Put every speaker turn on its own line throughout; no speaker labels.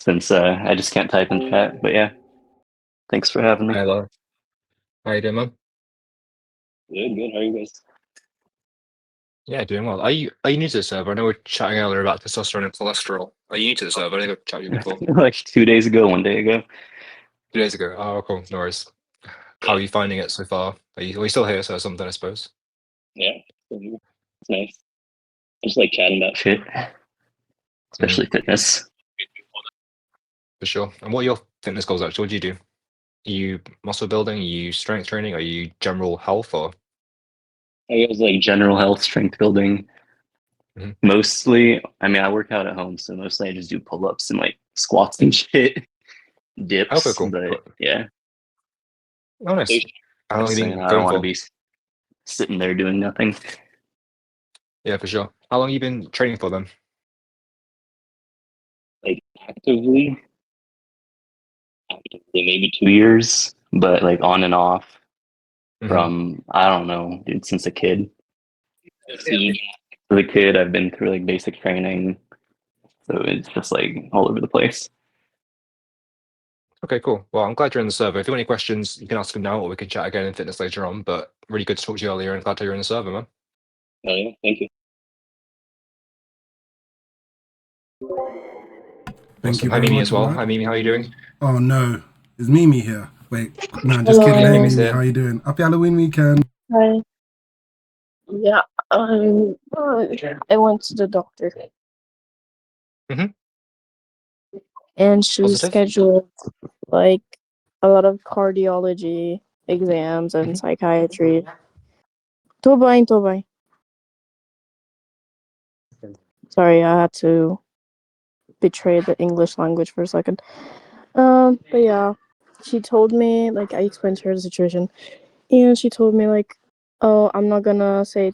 since I just can't type in chat. But yeah, thanks for having me.
Hello. How you doing, man?
Good, good. How are you guys?
Yeah, doing well. Are you new to the server? I know we are chatting earlier about testosterone and cholesterol. Are you new to the server? I think I've chatted to you before.
Like 2 days ago, 1 day ago.
2 days ago. Oh, cool. No worries. How are you finding it so far? Are you still here? So something, I suppose.
Yeah, it's nice. I just like chatting about shit, especially fitness.
For sure. And what are your fitness goals actually? What do you do? Are you muscle building? Are you strength training? Are you general health or?
I guess like general health, strength building.
Mhm.
Mostly, I mean, I work out at home, so mostly I just do pull-ups and like squats and shit,
Okay,
dips.
cool.
But yeah,
Oh, nice. How long have you
saying
been
I don't
going
want to
for?
be sitting there doing nothing.
Yeah, for sure. How long have you been training for then?
Like actively maybe 2 years, but like on and off
Hmm.
from I don't know, dude, since a kid. Siege. As a kid, I've been through like basic training, so it's just like all over the place.
Okay, cool. Well, I'm glad you're in the server. If you have any questions, you can ask them now, or we can chat again in fitness later on. But really good to talk to you earlier, and glad to you're in the server, man.
Oh yeah, thank you.
Thank you
Awesome. Hi,
very
Mimi,
much,
as well.
Vlad.
Hi, Mimi. How are you doing?
Oh no, is Mimi here? Wait, no, I'm just kidding.
Yeah,
Hey
Hello.
Mimi's
Mimi, how
here.
you doing? Happy Halloween weekend.
Hi. Yeah, I went to the doctor
Hmm.
and she
Positive.
scheduled like a lot of cardiology exams and
Hmm.
psychiatry. Turbine. Sorry, I had to betray the English language for a second. But yeah, she told me, like, I explained to her the situation, and she told me, like, oh, I'm not gonna say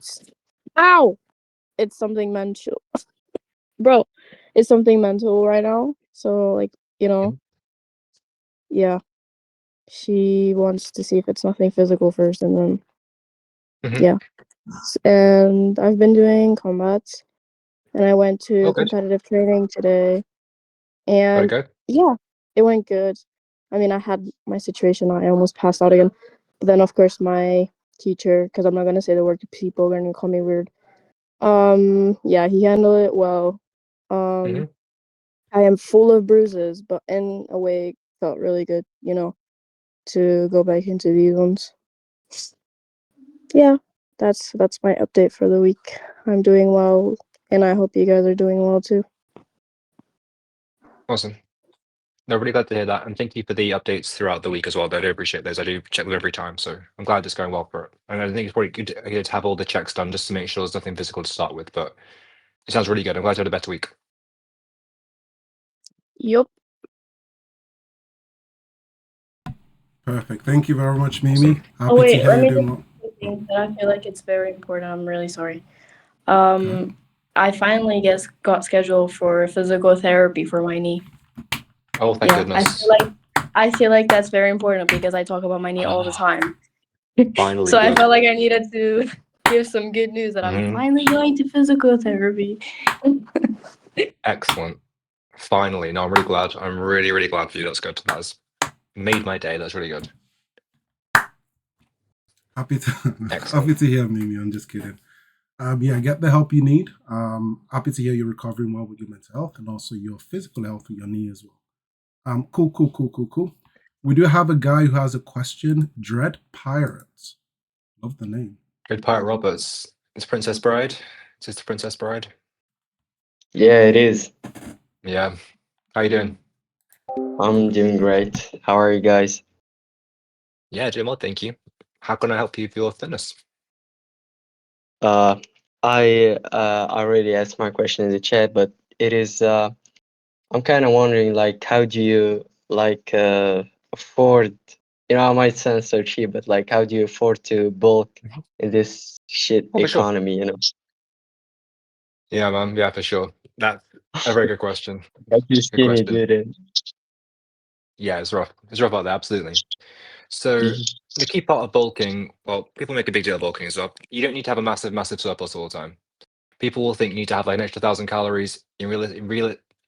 ow! It's something mental. Bro, it's something mental right now. So, like, you know, yeah. She wants to see if it's nothing physical first, and then,
Hmm.
yeah. And I've been doing combats, and I went
Oh,
to
good.
competitive training today,
Got to
and
go.
yeah, it went good. I mean, I had my situation, I almost passed out again. But then, of course, my teacher, because I'm not going to say the word to people, they're going to call me weird. Yeah, he handled it well.
Hmm.
I am full of bruises, but in a way, it felt really good, to go back into these ones. Yeah, that's my update for the week. I'm doing well, and I hope you guys are doing well too.
Awesome. No, really glad to hear that, and thank you for the updates throughout the week as well. I do appreciate those. I do check them every time, so I'm glad it's going well for it. And I think it's probably good to have all the checks done just to make sure there's nothing physical to start with. But it sounds really good. I'm glad you had a better week.
Yup.
Perfect. Thank you very much, Mimi.
Awesome.
Oh
Happy to
wait,
hear
let
you're
me
doing
just
well.
say something that I feel like it's very important. I'm really sorry.
Okay.
I finally got scheduled for physical therapy for my knee.
Oh, thank
Yeah,
goodness.
I feel like that's very important because I talk about my knee all the
Ah,
time.
finally
So I
good.
felt like I needed to give some good news that I'm
Hmm.
finally going to physical therapy.
Excellent. Finally. No, I'm really glad. I'm really, really glad for you. That's good. That's made my day. That's really good.
Happy to
Excellent.
happy to hear, Mimi. I'm just kidding. Yeah, get the help you need. Happy to hear you're recovering well with your mental health and also your physical health with your knee as well. Cool. We do have a guy who has a question. Dread Pirates. Love the name.
Good Pirate Roberts. It's Princess Bride. Is this the Princess Bride?
Yeah, it is.
Yeah. How you doing?
I'm doing great. How are you guys?
Yeah, doing well, thank you. How can I help you with your fitness?
Uh, I already asked my question in the chat, but it is I'm kind of wondering like how do you like afford, I might sound so cheap, but like how do you afford to bulk
Mhm.
in this shit
Oh, for sure.
economy?
Yeah, man. Yeah, for sure. That's a very good question.
Like you
Good
skinny
question.
dude.
Yeah, it's rough. It's rough out there, absolutely. So the key part of bulking, well, people make a big deal of bulking as well. You don't need to have a massive, massive surplus all the time. People will think you need to have like an extra 1,000 calories.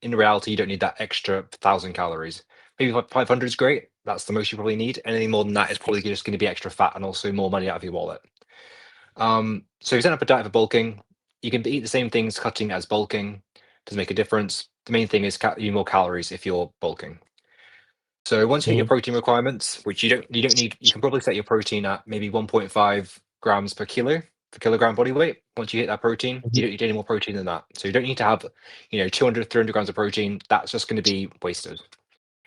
in reality, you don't need that extra 1,000 calories. Maybe 500 is great. That's the most you probably need. Anything more than that is probably just going to be extra fat and also more money out of your wallet. So if you set up a diet for bulking, you can eat the same things cutting as bulking. Doesn't make a difference. The main thing is eat more calories if you're bulking. So once you hit your protein requirements, which you don't need, you can probably set your protein at maybe 1.5 grams per kilogram body weight. Once you hit that protein, you don't need any more protein than that. So you don't need to have, 200, 300 grams of protein. That's just going to be wasted.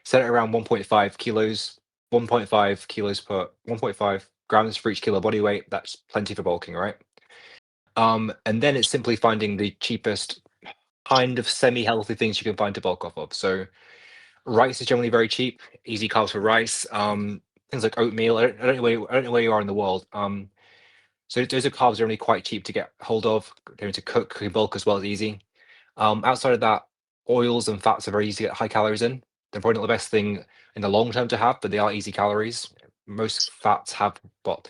Set it around 1.5 kilos, 1.5 kilos per 1.5 grams for each kilo body weight. That's plenty for bulking, right? And then it's simply finding the cheapest kind of semi-healthy things you can find to bulk off of. So rice is generally very cheap, easy carbs for rice. Things like oatmeal. I don't know where you are in the world. So those are carbs generally quite cheap to get hold of. Going to cook in bulk as well is easy. Outside of that, oils and fats are very easy to get high calories in. They're probably not the best thing in the long term to have, but they are easy calories. Most fats have what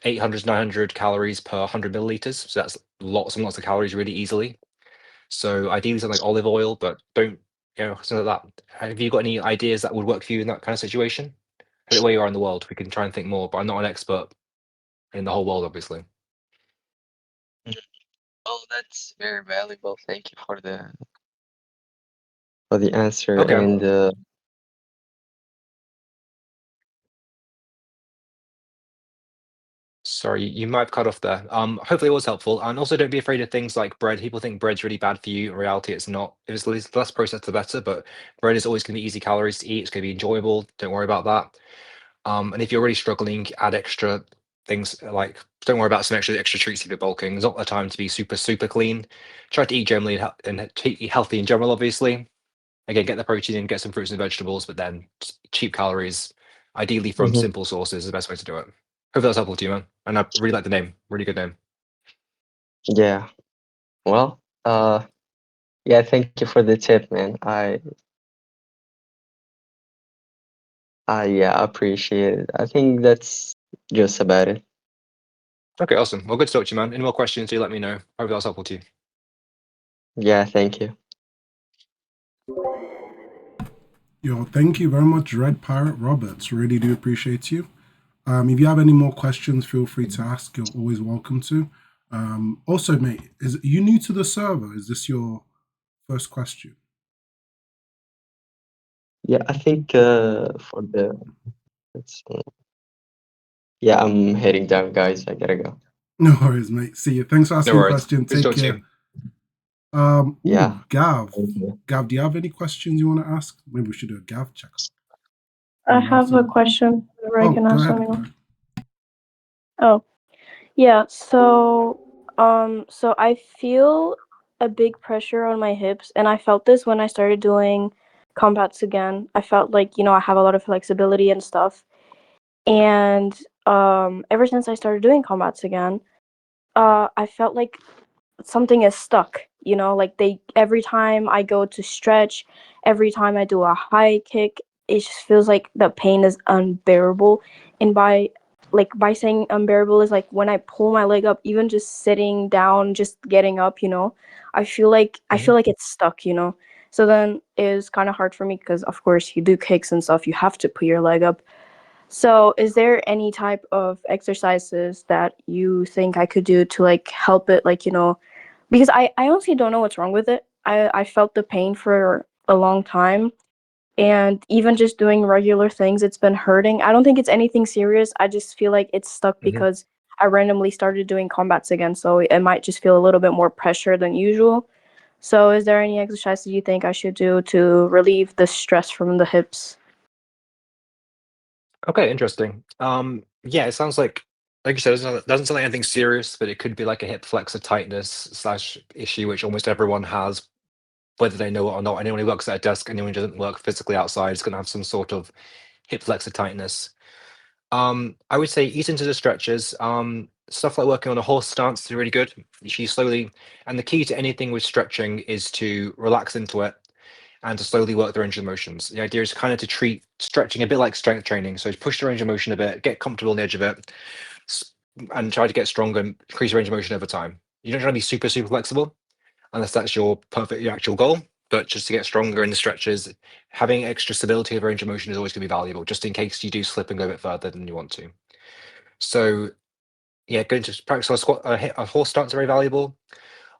800 900 calories per 100 milliliters, so that's lots and lots of calories really easily. So ideally something like olive oil, but don't something like that. Have you got any ideas that would work for you in that kind of situation? I don't know where you are in the world. We can try and think more, but I'm not an expert in the whole world, obviously.
Oh, that's very valuable. Thank you for the answer.
Okay.
And
Sorry, you might have cut off there. Hopefully it was helpful. And also don't be afraid of things like bread. People think bread's really bad for you. In reality, it's not. If it's less processed, the better. But bread is always going to be easy calories to eat. It's going to be enjoyable. Don't worry about that. And if you're really struggling, add extra things like don't worry about some extra treats if you're bulking. It's not the time to be super clean. Try to eat generally and eat healthy in general, obviously. Again, get the protein in, get some fruits and vegetables, but then cheap calories, ideally from simple sources, is the best way to do it. Hope that was helpful to you, man. And I really like the name. Really good name.
yeah, well, yeah, thank you for the tip, man. I appreciate it. I think that's just about it.
Okay, awesome. Well, good to talk to you, man. Any more questions, do let me know. Hope that was helpful to you.
Yeah, thank you.
Yo, thank you very much, Red Pirate Roberts. Really do appreciate you. If you have any more questions, feel free to ask. You're always welcome to. Also, mate, is you new to the server? Is this your first question?
Yeah, I think for the let's see. Yeah, I'm heading down, guys. I gotta go.
No worries, mate. See you. Thanks for asking
No
the
worries.
question.
Good to
Take
talk to
care.
you.
Yeah.
Gav.
Thank you.
Gav, do you have any questions you want to ask? Maybe we should do a Gav checkup.
I have a question. Where I
Oh,
can
go
ask
ahead.
something. Oh, yeah. So I feel a big pressure on my hips, and I felt this when I started doing combats again. I felt like, I have a lot of flexibility and stuff. And ever since I started doing combats again, I felt like something is stuck, like every time I go to stretch, every time I do a high kick, it just feels like the pain is unbearable. And by saying unbearable is like when I pull my leg up, even just sitting down, just getting up, I feel like it's stuck. So then it's kind of hard for me because of course you do kicks and stuff, you have to put your leg up. So is there any type of exercises that you think I could do to like help it, like, because I honestly don't know what's wrong with it. I felt the pain for a long time, and even just doing regular things, it's been hurting. I don't think it's anything serious. I just feel like it's stuck because I randomly started doing combats again, so it might just feel a little bit more pressure than usual. So is there any exercises you think I should do to relieve the stress from the hips?
Okay, interesting. Yeah, it sounds like you said, it doesn't sound like anything serious, but it could be like a hip flexor tightness slash issue, which almost everyone has, whether they know it or not. Anyone who works at a desk, anyone who doesn't work physically outside is going to have some sort of hip flexor tightness. I would say eat into the stretches. Stuff like working on a horse stance is really good. You slowly, and the key to anything with stretching is to relax into it and to slowly work the range of motions. The idea is kind of to treat stretching a bit like strength training. So push the range of motion a bit, get comfortable on the edge of it, and try to get stronger and increase your range of motion over time. You don't try to be super flexible unless that's your actual goal. but just to get stronger in the stretches, having extra stability of range of motion is always going to be valuable, just in case you do slip and go a bit further than you want to. So yeah, going to practice a squat, a horse stance are very valuable.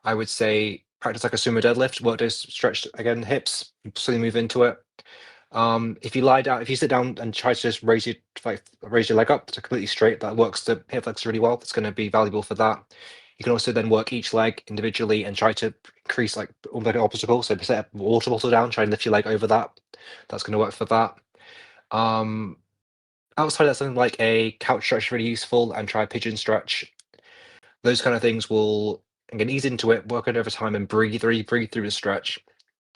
I would say practice like a sumo deadlift, work those stretched again hips, slowly move into it. If you lie down, if you sit down and try to just raise your leg up to completely straight, that works the hip flexor really well. That's going to be valuable for that. You can also then work each leg individually and try to increase like an obstacle. So set a water bottle down, try and lift your leg over that. That's going to work for that. Outside of something like a couch stretch is really useful, and try a pigeon stretch. Those kind of things will, again, ease into it, work it over time, and breathe through the stretch.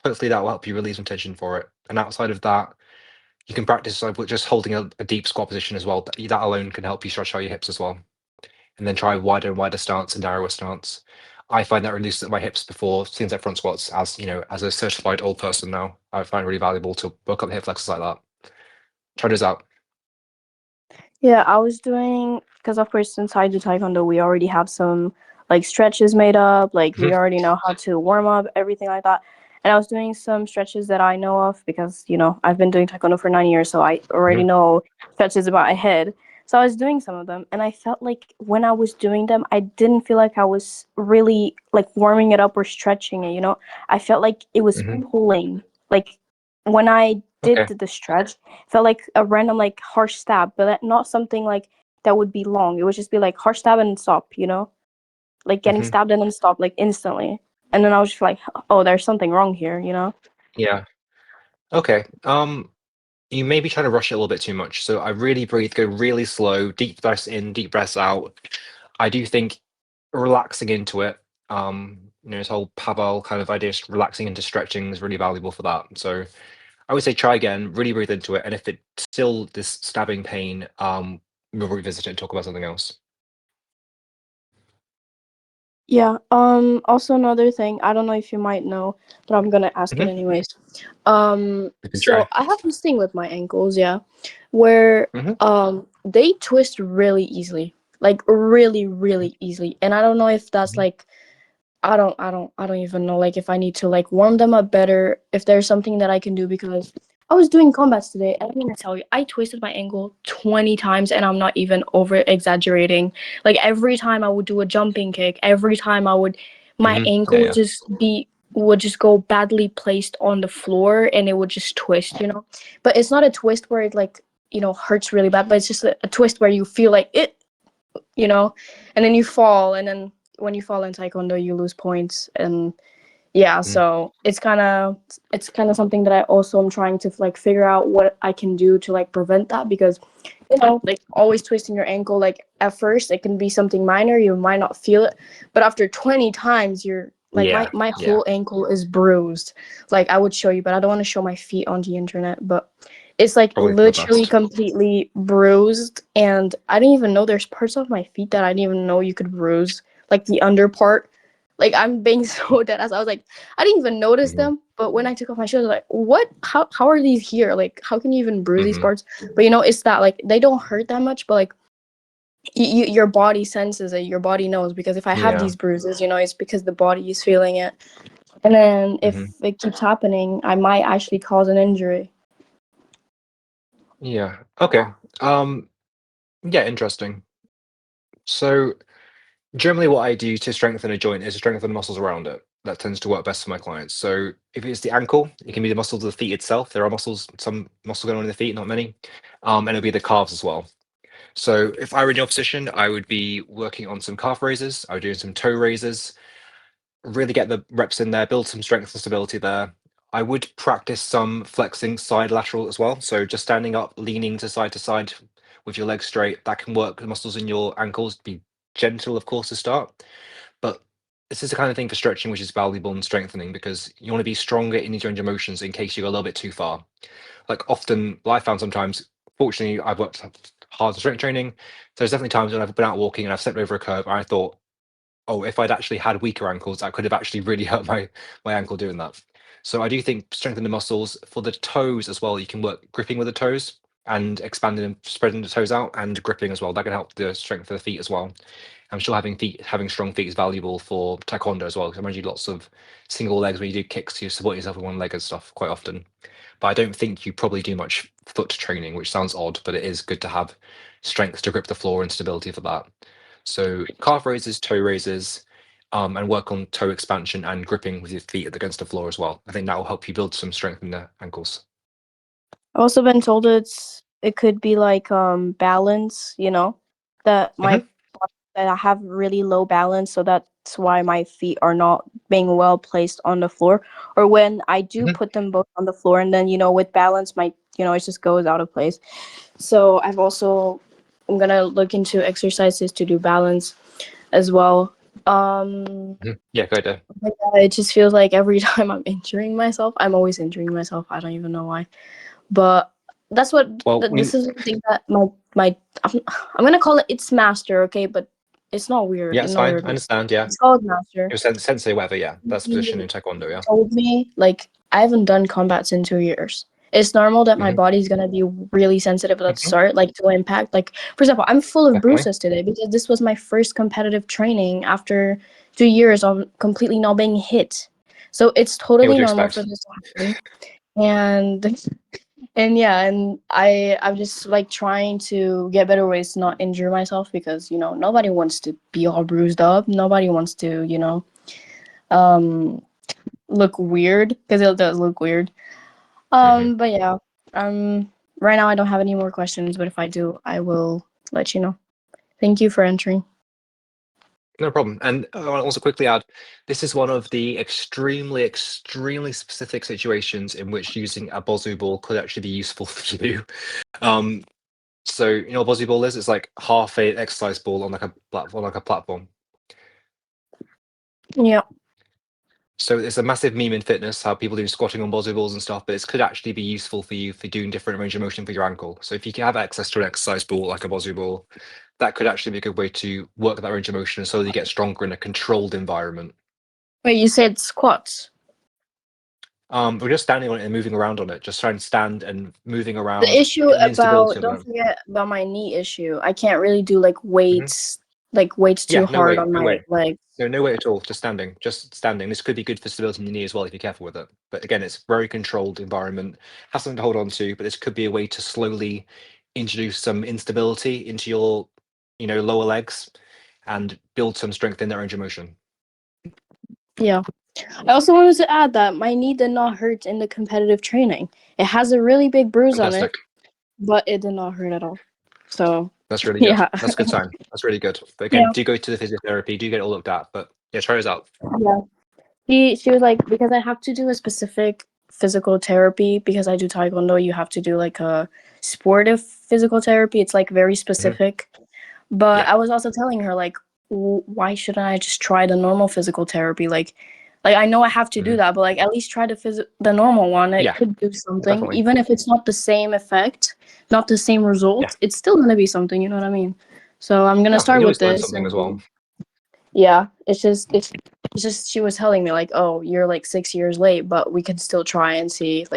Hopefully that will help you release some tension for it. And outside of that, you can practice with just holding a deep squat position as well. That alone can help you stretch out your hips as well. And then try wider and wider stance and narrower stance. I find that releases my hips before things like front squats. As you know, as a certified old person now, I find it really valuable to work up the hip flexors like that. Try those out.
Yeah, I was doing, because of course since I do taekwondo, we already have some like stretches made up, like we already know how to warm up, everything like that. And I was doing some stretches that I know of because, you know, I've been doing taekwondo for 9 years, so I already know stretches about my head. So I was doing some of them, and I felt like when I was doing them, I didn't feel like I was really like warming it up or stretching it, you know? I felt like it was pulling. Like when I did
Okay.
the stretch, felt like a random like harsh stab, but not something like that would be long. It would just be like harsh stab and stop, you know, like getting stabbed and then stop like instantly. And then I was just like, oh, there's something wrong here, you know?
Yeah. Okay. You may be trying to rush it a little bit too much. So I really breathe, go really slow, deep breaths in, deep breaths out. I do think relaxing into it, this whole Pavel kind of idea, just relaxing into stretching is really valuable for that. So I would say try again, really breathe into it. And if it's still this stabbing pain, we'll revisit it and talk about something else.
Yeah. Also another thing, I don't know if you might know, but I'm gonna ask it anyways.
You can
So
try.
I have this thing with my ankles, yeah, where they twist really easily, like really, really easily. And I don't know if that's like I don't even know like if I need to like warm them up better, if there's something that I can do, because I was doing combats today and I'm gonna tell you, I twisted my ankle 20 times and I'm not even over exaggerating. Like every time I would do a jumping kick, every time my ankle would just go badly placed on the floor and it would just twist, you know. But it's not a twist where it like, you know, hurts really bad, but it's just a twist where you feel like it, you know, and then you fall, and then when you fall in taekwondo you lose points. And yeah, so it's kind of something that I also am trying to like figure out what I can do to like prevent that, because you know, like always twisting your ankle, like at first it can be something minor, you might not feel it, but after 20 times you're like my whole ankle is bruised. Like I would show you, but I don't want to show my feet on the internet, but it's like
Probably for the
literally
best.
completely bruised. And I didn't even know there's parts of my feet that I didn't even know you could bruise, like the under part. Like I'm being so dead as I was like, I didn't even notice them, but when I took off my shoes, I was like, what? How are these here? Like, how can you even bruise these parts? But you know, it's that like they don't hurt that much, but like your body senses it, your body knows, because if I have
Yeah.
these bruises, you know, it's because the body is feeling it. And then if it keeps happening, I might actually cause an injury.
Yeah. Okay. Yeah, interesting. So generally what I do to strengthen a joint is to strengthen the muscles around it. That tends to work best for my clients. So if it's the ankle, it can be the muscles of the feet itself. There are some muscles going on in the feet, not many. And it'll be the calves as well. So if I were in your position, I would be working on some calf raises. I would do some toe raises, really get the reps in there, build some strength and stability there. I would practice some flexing side lateral as well. So just standing up, leaning to side with your legs straight. That can work the muscles in your ankles. Be gentle, of course, to start. But this is the kind of thing for stretching which is valuable and strengthening, because you want to be stronger in these range of motions in case you go a little bit too far. Like often, what I found sometimes, fortunately, I've worked hard on strength training. So there's definitely times when I've been out walking and I've stepped over a curb and I thought, oh, if I'd actually had weaker ankles, I could have actually really hurt my ankle doing that. So I do think strengthen the muscles for the toes as well. You can work gripping with the toes and expanding and spreading the toes out, and gripping as well. That can help the strength of the feet as well. I'm sure having strong feet is valuable for taekwondo as well. Because I imagine lots of single legs where you do kicks, you support yourself with one leg and stuff quite often. But I don't think you probably do much foot training, which sounds odd, but it is good to have strength to grip the floor and stability for that. So calf raises, toe raises, and work on toe expansion and gripping with your feet against the floor as well. I think that will help you build some strength in the ankles.
I've also been told it could be like balance, that that I have really low balance, so that's why my feet are not being well placed on the floor. Or when I do put them both on the floor, and then with balance, it just goes out of place. So I'm gonna look into exercises to do balance as well.
Yeah, go ahead.
It just feels like every time I'm injuring myself, I'm always injuring myself. I don't even know why. But that's what this is the thing that my I'm gonna call it's master, okay? But it's not weird.
Yeah, it's fine. I understand. Yeah,
it's called master.
Your sensei, whatever. Yeah, that's the position in taekwondo. Yeah.
Told me I haven't done combats in 2 years. It's normal that my body's gonna be really sensitive at the start, to impact. For example, I'm full of bruises today because this was my first competitive training after 2 years of completely not being hit. So it's totally normal for this to happen. And yeah, and I'm just trying to get better ways to not injure myself because nobody wants to be all bruised up. Nobody wants to look weird because it does look weird. But yeah, right now I don't have any more questions, but if I do, I will let you know. Thank you for entering.
No problem. And I want to also quickly add, this is one of the extremely, extremely specific situations in which using a Bozu ball could actually be useful for you. So what Bozu ball is? It's like half a exercise ball on a platform.
Yeah.
So it's a massive meme in fitness, how people do squatting on Bozu balls and stuff, but it could actually be useful for you for doing different range of motion for your ankle. So if you can have access to an exercise ball like a Bozu ball, that could actually be a good way to work that range of motion and slowly get stronger in a controlled environment.
Wait, you said squats?
We're just standing on it and moving around on it. Just trying to stand and moving around.
The issue don't forget about my knee issue. I can't really do weights, weights too hard on my legs.
No weight at all. Just standing. This could be good for stability in your knee as well if you're careful with it. But again, it's very controlled environment. Has something to hold on to, but this could be a way to slowly introduce some instability into your, lower legs and build some strength in that range of motion.
Yeah. I also wanted to add that my knee did not hurt in the competitive training. It has a really big bruise on it, but it did not hurt at all. So
that's really good. Yeah. That's a good sign. That's really good. But again, do go to the physiotherapy, do get it all looked at. But yeah, try us out.
Yeah. She was like, because I have to do a specific physical therapy because I do taekwondo, you have to do a sportive physical therapy. It's very specific. But I was also telling her why shouldn't I just try the normal physical therapy? I know I have to do that, but at least try the normal one. It could do something, definitely. Even if it's not the same effect, not the same result. It's still gonna be something. You know what I mean? So I'm gonna start with this.
Something as well.
Yeah, it's just she was telling me oh, you're 6 years late, but we can still try and see.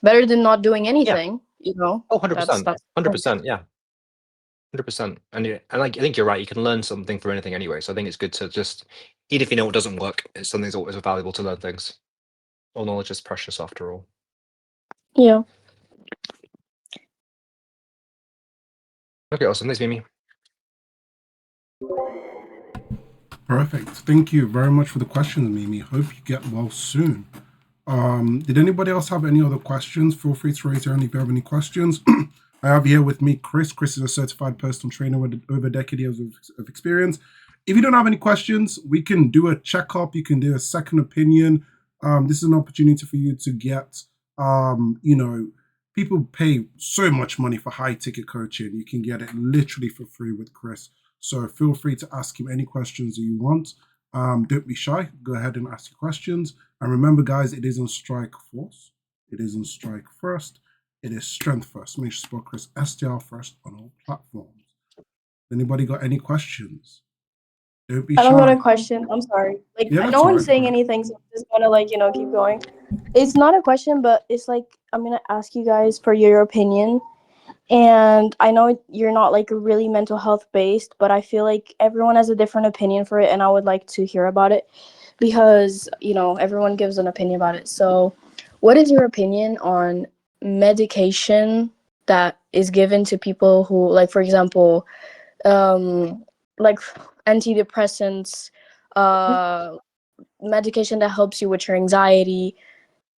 Better than not doing anything.
Oh, 100%. 100%. Yeah. 100%. And I think you're right. You can learn something from anything anyway. So I think it's good to just, even if you know what doesn't work, it's something that's always valuable to learn things. All knowledge is precious after all.
Yeah.
Okay, awesome. Thanks, Mimi.
Perfect. Thank you very much for the questions, Mimi. Hope you get well soon. Did anybody else have any other questions? Feel free to raise your hand if you have any questions. I have here with me Chris. Chris is a certified personal trainer with over a decade of experience. If you don't have any questions, we can do a checkup. You can do a second opinion. This is an opportunity for you to get, people pay so much money for high ticket coaching. You can get it literally for free with Chris. So feel free to ask him any questions that you want. Don't be shy. Go ahead and ask your questions. And remember, guys, it isn't strike force. It isn't strike first. It is strength first. Make sure to spell Chris STR first on all platforms. Anybody got any questions? Don't be shy.
I don't got a question. I'm sorry. No one's saying anything, so I'm just gonna keep going. It's not a question, but it's I'm gonna ask you guys for your opinion. And I know you're not like really mental health based, but I feel like everyone has a different opinion for it, and I would like to hear about it because, you know, everyone gives an opinion about it. So, what is your opinion on medication that is given to people who, like, for example, like antidepressants, medication that helps you with your anxiety,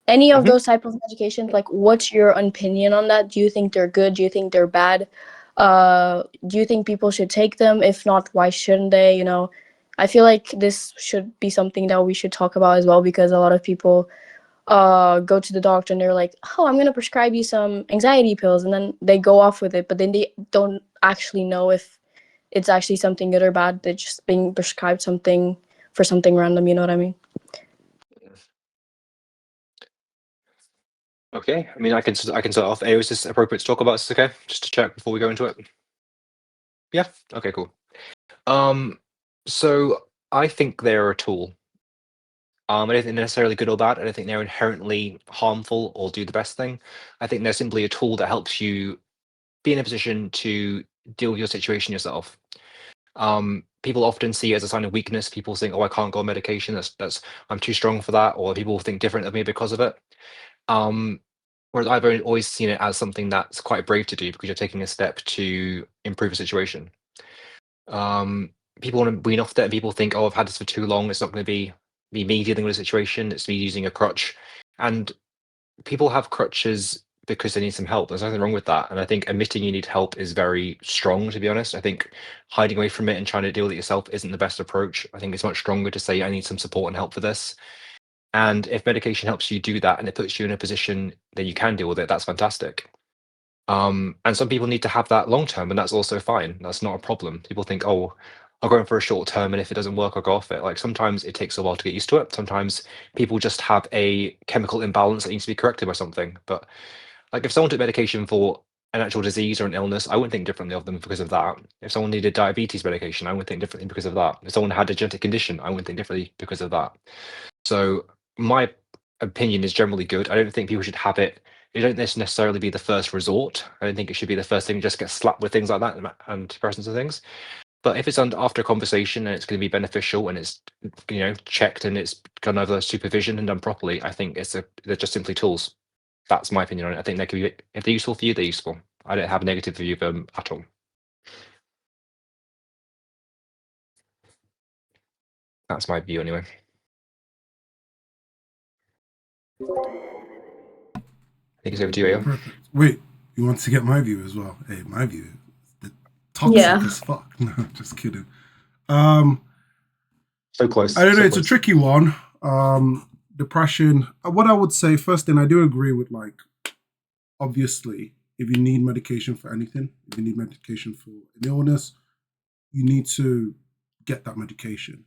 any of those type of medications? Like, what's your opinion on that? Do you think they're good? Do you think they're bad? Do you think people should take them? If not, why shouldn't they? You know, I feel like this should be something that we should talk about as well, because a lot of people go to the doctor and they're like, oh, I'm gonna prescribe you some anxiety pills, and then they go off with it, but then they don't actually know if it's actually something good or bad. They're just being prescribed something for something random, you know what I mean?
Okay, I mean, I can start off. Is this appropriate to talk about? Is this okay? Just to check before we go into it. Yeah. Okay. Cool. So I think they're a tool. I don't think they're necessarily good or bad. I don't think they're inherently harmful or do the best thing. I think they're simply a tool that helps you be in a position to deal with your situation yourself. People often see it as a sign of weakness. People think, "Oh, I can't go on medication. That's I'm too strong for that," or people think different of me because of it. Whereas I've always seen it as something that's quite brave to do because you're taking a step to improve a situation. People want to wean off that, and people think, "Oh, I've had this for too long. It's not going to be me dealing with a situation. It's me using a crutch." And people have crutches because they need some help. There's nothing wrong with that. And I think admitting you need help is very strong, to be honest. I think hiding away from it and trying to deal with it yourself isn't the best approach. I think it's much stronger to say, I need some support and help for this. And if medication helps you do that and it puts you in a position that you can deal with it, that's fantastic. And some people need to have that long term, and that's also fine. That's not a problem. People think, oh, I'll go in for a short term, and if it doesn't work, I'll go off it. Like sometimes it takes a while to get used to it. Sometimes people just have a chemical imbalance that needs to be corrected by something. But like if someone took medication for an actual disease or an illness, I wouldn't think differently of them because of that. If someone needed diabetes medication, I would think differently because of that. If someone had a genetic condition, I would think differently because of that. So my opinion is generally good. I don't think people should have it. It don't necessarily be the first resort. I don't think it should be the first thing. Just get slapped with things like that and depressants and things. But if it's after a conversation and it's going to be beneficial and it's checked and it's gone over supervision and done properly, I think they're just simply tools. That's my opinion on it. I think they can be, if they're useful for you, they're useful. I don't have a negative view of them at all. That's my view anyway. I think it's over to you, Ayo.
Perfect. Wait, you want to get my view as well? Hey, my view is toxic as fuck. No, just kidding.
So close.
I don't know.
So
it's
close.
a tricky one. Depression. What I would say first, and I do agree with obviously, if you need medication for anything, if you need medication for an illness, you need to get that medication.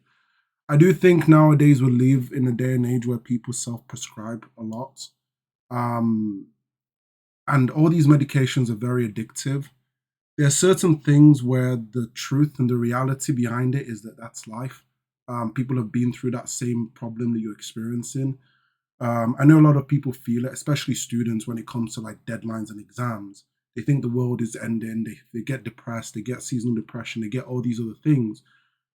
I do think nowadays we live in a day and age where people self-prescribe a lot. And all these medications are very addictive. There are certain things where the truth and the reality behind it is that that's life. People have been through that same problem that you're experiencing. I know a lot of people feel it, especially students, when it comes to deadlines and exams. They think the world is ending. They get depressed. They get seasonal depression. They get all these other things.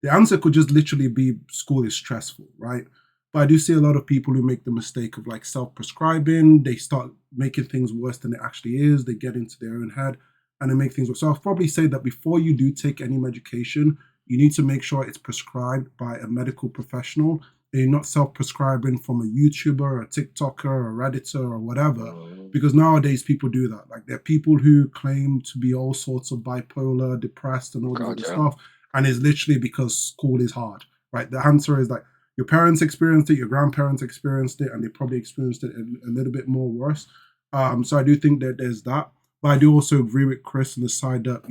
The answer could just literally be school is stressful, right? But I do see a lot of people who make the mistake of self-prescribing. They start making things worse than it actually is. They get into their own head and they make things worse. So I'll probably say that before you do take any medication, you need to make sure it's prescribed by a medical professional and you're not self-prescribing from a YouTuber, a TikToker, a Redditor, or whatever. Because nowadays people do that. There are people who claim to be all sorts of bipolar, depressed, and all this other stuff. And it's literally because school is hard, right? The answer is your parents experienced it, your grandparents experienced it, and they probably experienced it a little bit more worse. So I do think that there's that. But I do also agree with Chris on the side that,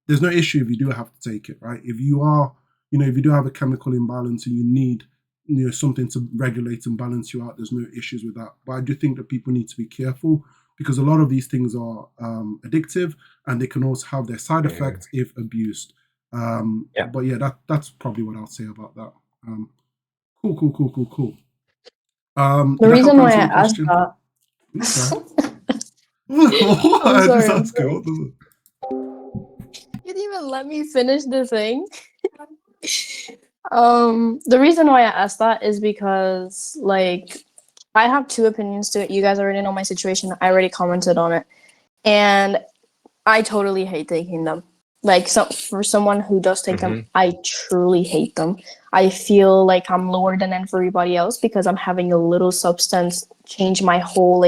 there's no issue if you do have to take it, right? If you are, if you do have a chemical imbalance and you need, something to regulate and balance you out, there's no issues with that. But I do think that people need to be careful because a lot of these things are addictive and they can also have their side effects if abused. But yeah, that's probably what I'll say about that. Cool.
The reason why I asked that
What?
I'm
I just
sorry.
asking. What the?
You didn't even let me finish the thing. The reason why I asked that is because, like, I have two opinions to it. You guys already know my situation. I already commented on it. And I totally hate taking them. Like, for someone who does take them, I truly hate them. I feel like I'm lower than everybody else because I'm having a little substance change my whole,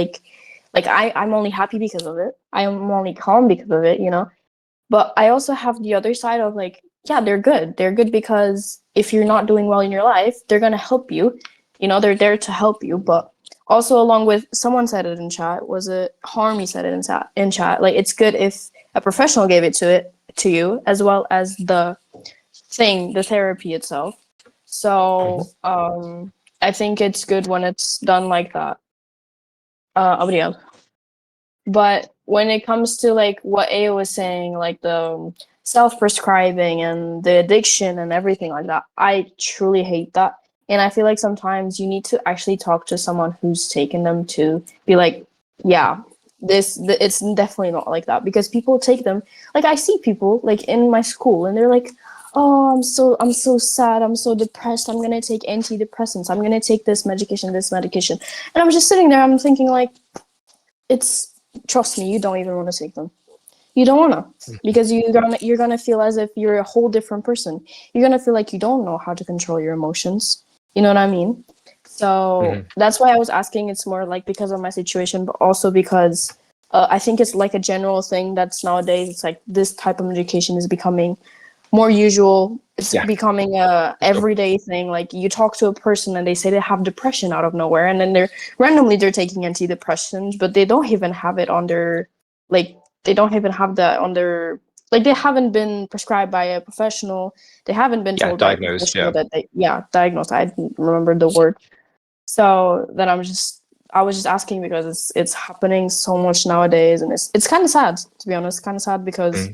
I'm only happy because of it. I am only calm because of it, you know? But I also have the other side of, like, yeah, they're good. They're good because if you're not doing well in your life, they're going to help you. You know, they're there to help you. But also, along with, someone said it in chat, was it Harmy said it in chat, like, it's good if a professional gave it to you, as well as the therapy itself. So I think it's good when it's done like that. Abriel. But when it comes to, like, what A was saying, like the self-prescribing and the addiction and everything like that, I truly hate that. And I feel like sometimes you need to actually talk to someone who's taken them to be like, yeah, it's definitely not like that, because people take them. Like, I see people, like, in my school, and they're like, oh, I'm so sad, I'm so depressed, I'm gonna take antidepressants, I'm gonna take this medication, and I'm just sitting there, I'm thinking, like, trust me, you don't even want to take them. You don't want to, because you're gonna feel as if you're a whole different person. You're gonna feel like you don't know how to control your emotions. You know what I mean? So that's why I was asking. It's more like because of my situation, but also because I think it's like a general thing that's nowadays. It's like this type of medication is becoming more usual. It's becoming a everyday thing. Like, you talk to a person and they say they have depression out of nowhere, and then they're taking antidepressants, but they don't even have it on their, like, they don't even have that on their, like, they haven't been prescribed by a professional. They haven't been told by a
Diagnosed.
professional that diagnosed. I didn't remember the word. So then I was just asking because it's happening so much nowadays, and it's kind of sad, to be honest. Kind of sad because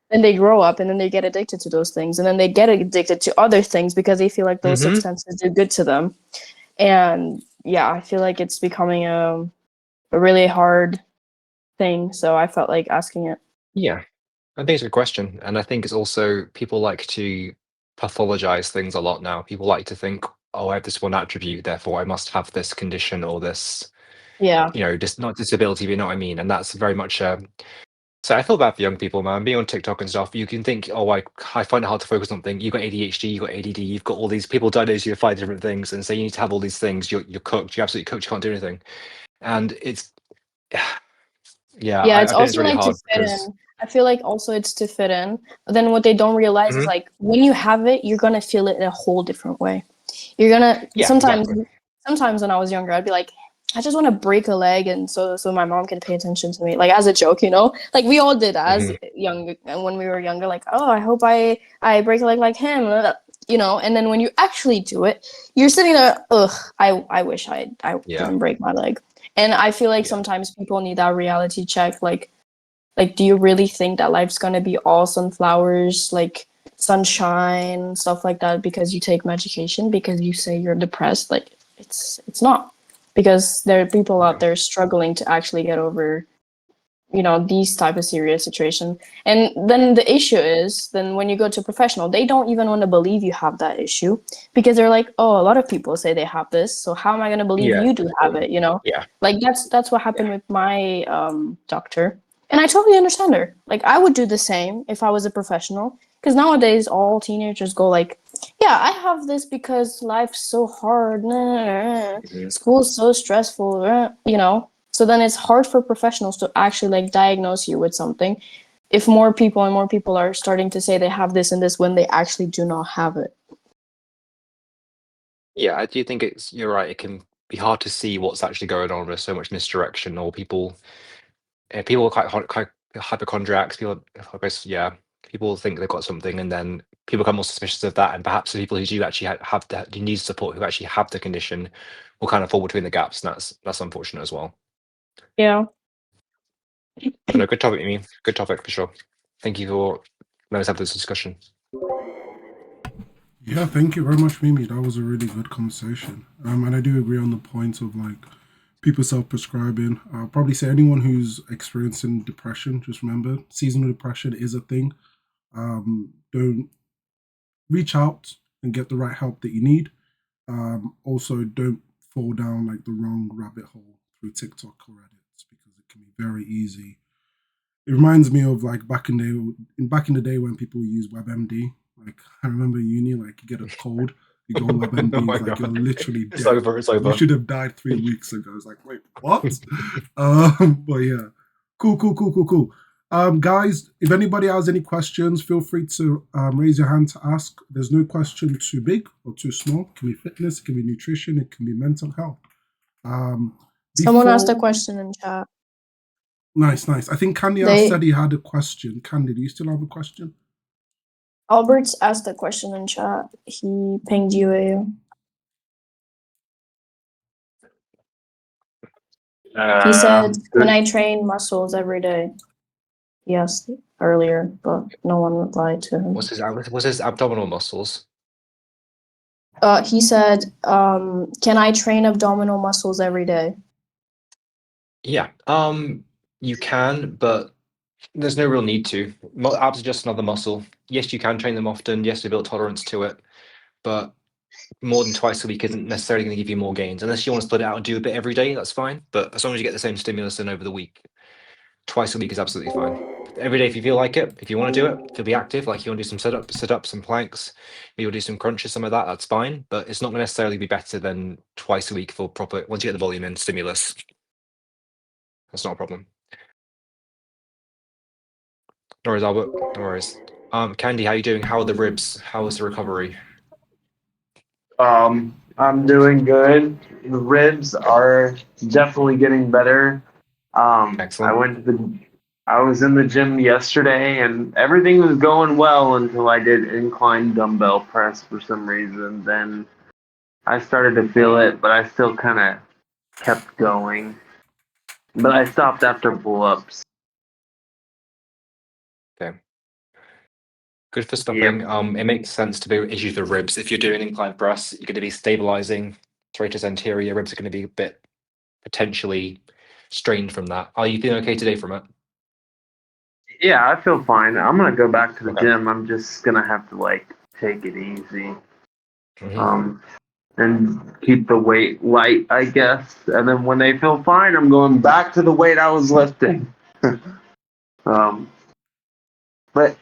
then they grow up and then they get addicted to those things, and then they get addicted to other things because they feel like those substances do good to them. And yeah, I feel like it's becoming a really hard thing. So I felt like asking it.
Yeah, I think it's a good question. And I think it's also, people like to pathologize things a lot now. People like to think, oh, I have this one attribute, therefore I must have this condition or this,
Yeah.
just not disability, but you know what I mean? And that's very much so I feel bad for young people, man. Being on TikTok and stuff, you can think, oh, I find it hard to focus on something. You've got ADHD, you've got ADD, you've got all these people diagnose you with 5 different things and say you need to have all these things. You're cooked. You're absolutely cooked. You can't do anything. And it's,
It's
I think it's
also
really
like to
hard
fit
because
in. I feel like also it's to fit in. But then what they don't realize is, like, when you have it, you're gonna feel it in a whole different way. You're gonna sometimes when I was younger, I'd be like, I just want to break a leg, and so my mom can pay attention to me, like, as a joke, you know. Like, we all did as young when we were younger. Like, oh, I hope I break a leg like him, you know. And then when you actually do it, you're sitting there, ugh, I wish I didn't break my leg. And I feel like sometimes people need that reality check. Like, do you really think that life's gonna be all sunflowers, like sunshine, stuff like that, because you take medication, because you say you're depressed? Like, it's not, because there are people out there struggling to actually get over, you know, these type of serious situation. And then the issue is, then when you go to a professional, they don't even want to believe you have that issue, because they're like, oh, a lot of people say they have this, so how am I going to believe you do have it, you know? Like, that's what happened with my doctor. And I totally understand her. Like, I would do the same if I was a professional, because nowadays all teenagers go like, yeah, I have this because life's so hard, school's so stressful, you know. So then it's hard for professionals to actually, like, diagnose you with something if more people are starting to say they have this and this when they actually do not have it.
Yeah, I do think you're right. It can be hard to see what's actually going on with so much misdirection, or people are quite hypochondriacs. People think they've got something, and then people become more suspicious of that. And perhaps the people who do actually who need support, who actually have the condition, will kind of fall between the gaps, and that's unfortunate as well.
Yeah.
But no, good topic, Mimi. Good topic for sure. Thank you for letting us have this discussion.
Yeah, thank you very much, Mimi. That was a really good conversation. And I do agree on the point of, like, people self-prescribing. I'll probably say anyone who's experiencing depression, just remember seasonal depression is a thing. Don't reach out and get the right help that you need. Also, don't fall down like the wrong rabbit hole through TikTok or Reddit because it can be very easy. It reminds me of like back in the day when people use WebMD. Like I remember uni, like you get a cold, you go on WebMD,
Oh my
it's like
God.
you're literally
It's
dead.
over. It's over.
You should have died 3 weeks ago. It's like, wait, what? But yeah, cool. Guys, if anybody has any questions, feel free to raise your hand to ask. There's no question too big or too small. It can be fitness, it can be nutrition, it can be mental health.
Someone asked a
before-
question in chat.
Nice. I think Candy said he had a question. Candy, do you still have a question?
Albert's asked a question in chat. He pinged you. He said, "Can I train muscles every day?" He asked earlier, but no one replied to him.
What's his abdominal muscles?
He said, "Can I train abdominal muscles every day?"
Yeah. You can, but there's no real need to. Abs are just another muscle. Yes, you can train them often. Yes, they build tolerance to it, but more than twice a week isn't necessarily going to give you more gains. Unless you want to split it out and do a bit every day, that's fine. But as long as you get the same stimulus in over the week, twice a week is absolutely fine. Every day if you feel like it, if you want to do it, if you'll be active, like you want to do some sit-ups, some planks, maybe you'll do some crunches, some of that, that's fine. But it's not going to necessarily be better than twice a week for proper, once you get the volume in, stimulus. That's not a problem. No worries, Albert. No worries. Candy, how you doing? How are the ribs? How was the recovery?
I'm doing good. The ribs are definitely getting better.
Excellent.
I was in the gym yesterday and everything was going well until I did incline dumbbell press for some reason. Then I started to feel it, but I still kind of kept going. But I stopped after pull-ups.
Okay. Good for stopping. It makes sense to be issues with ribs. If you're doing incline press, you're going to be stabilizing serratus anterior. Ribs are going to be a bit potentially strained from that. Are you feeling okay today from it?
Yeah, I feel fine. I'm gonna go back to the
Okay.
gym. I'm just gonna have to like take it easy.
Mhm.
And keep the weight light, I guess. And then when they feel fine, I'm going back to the weight I was lifting. um, but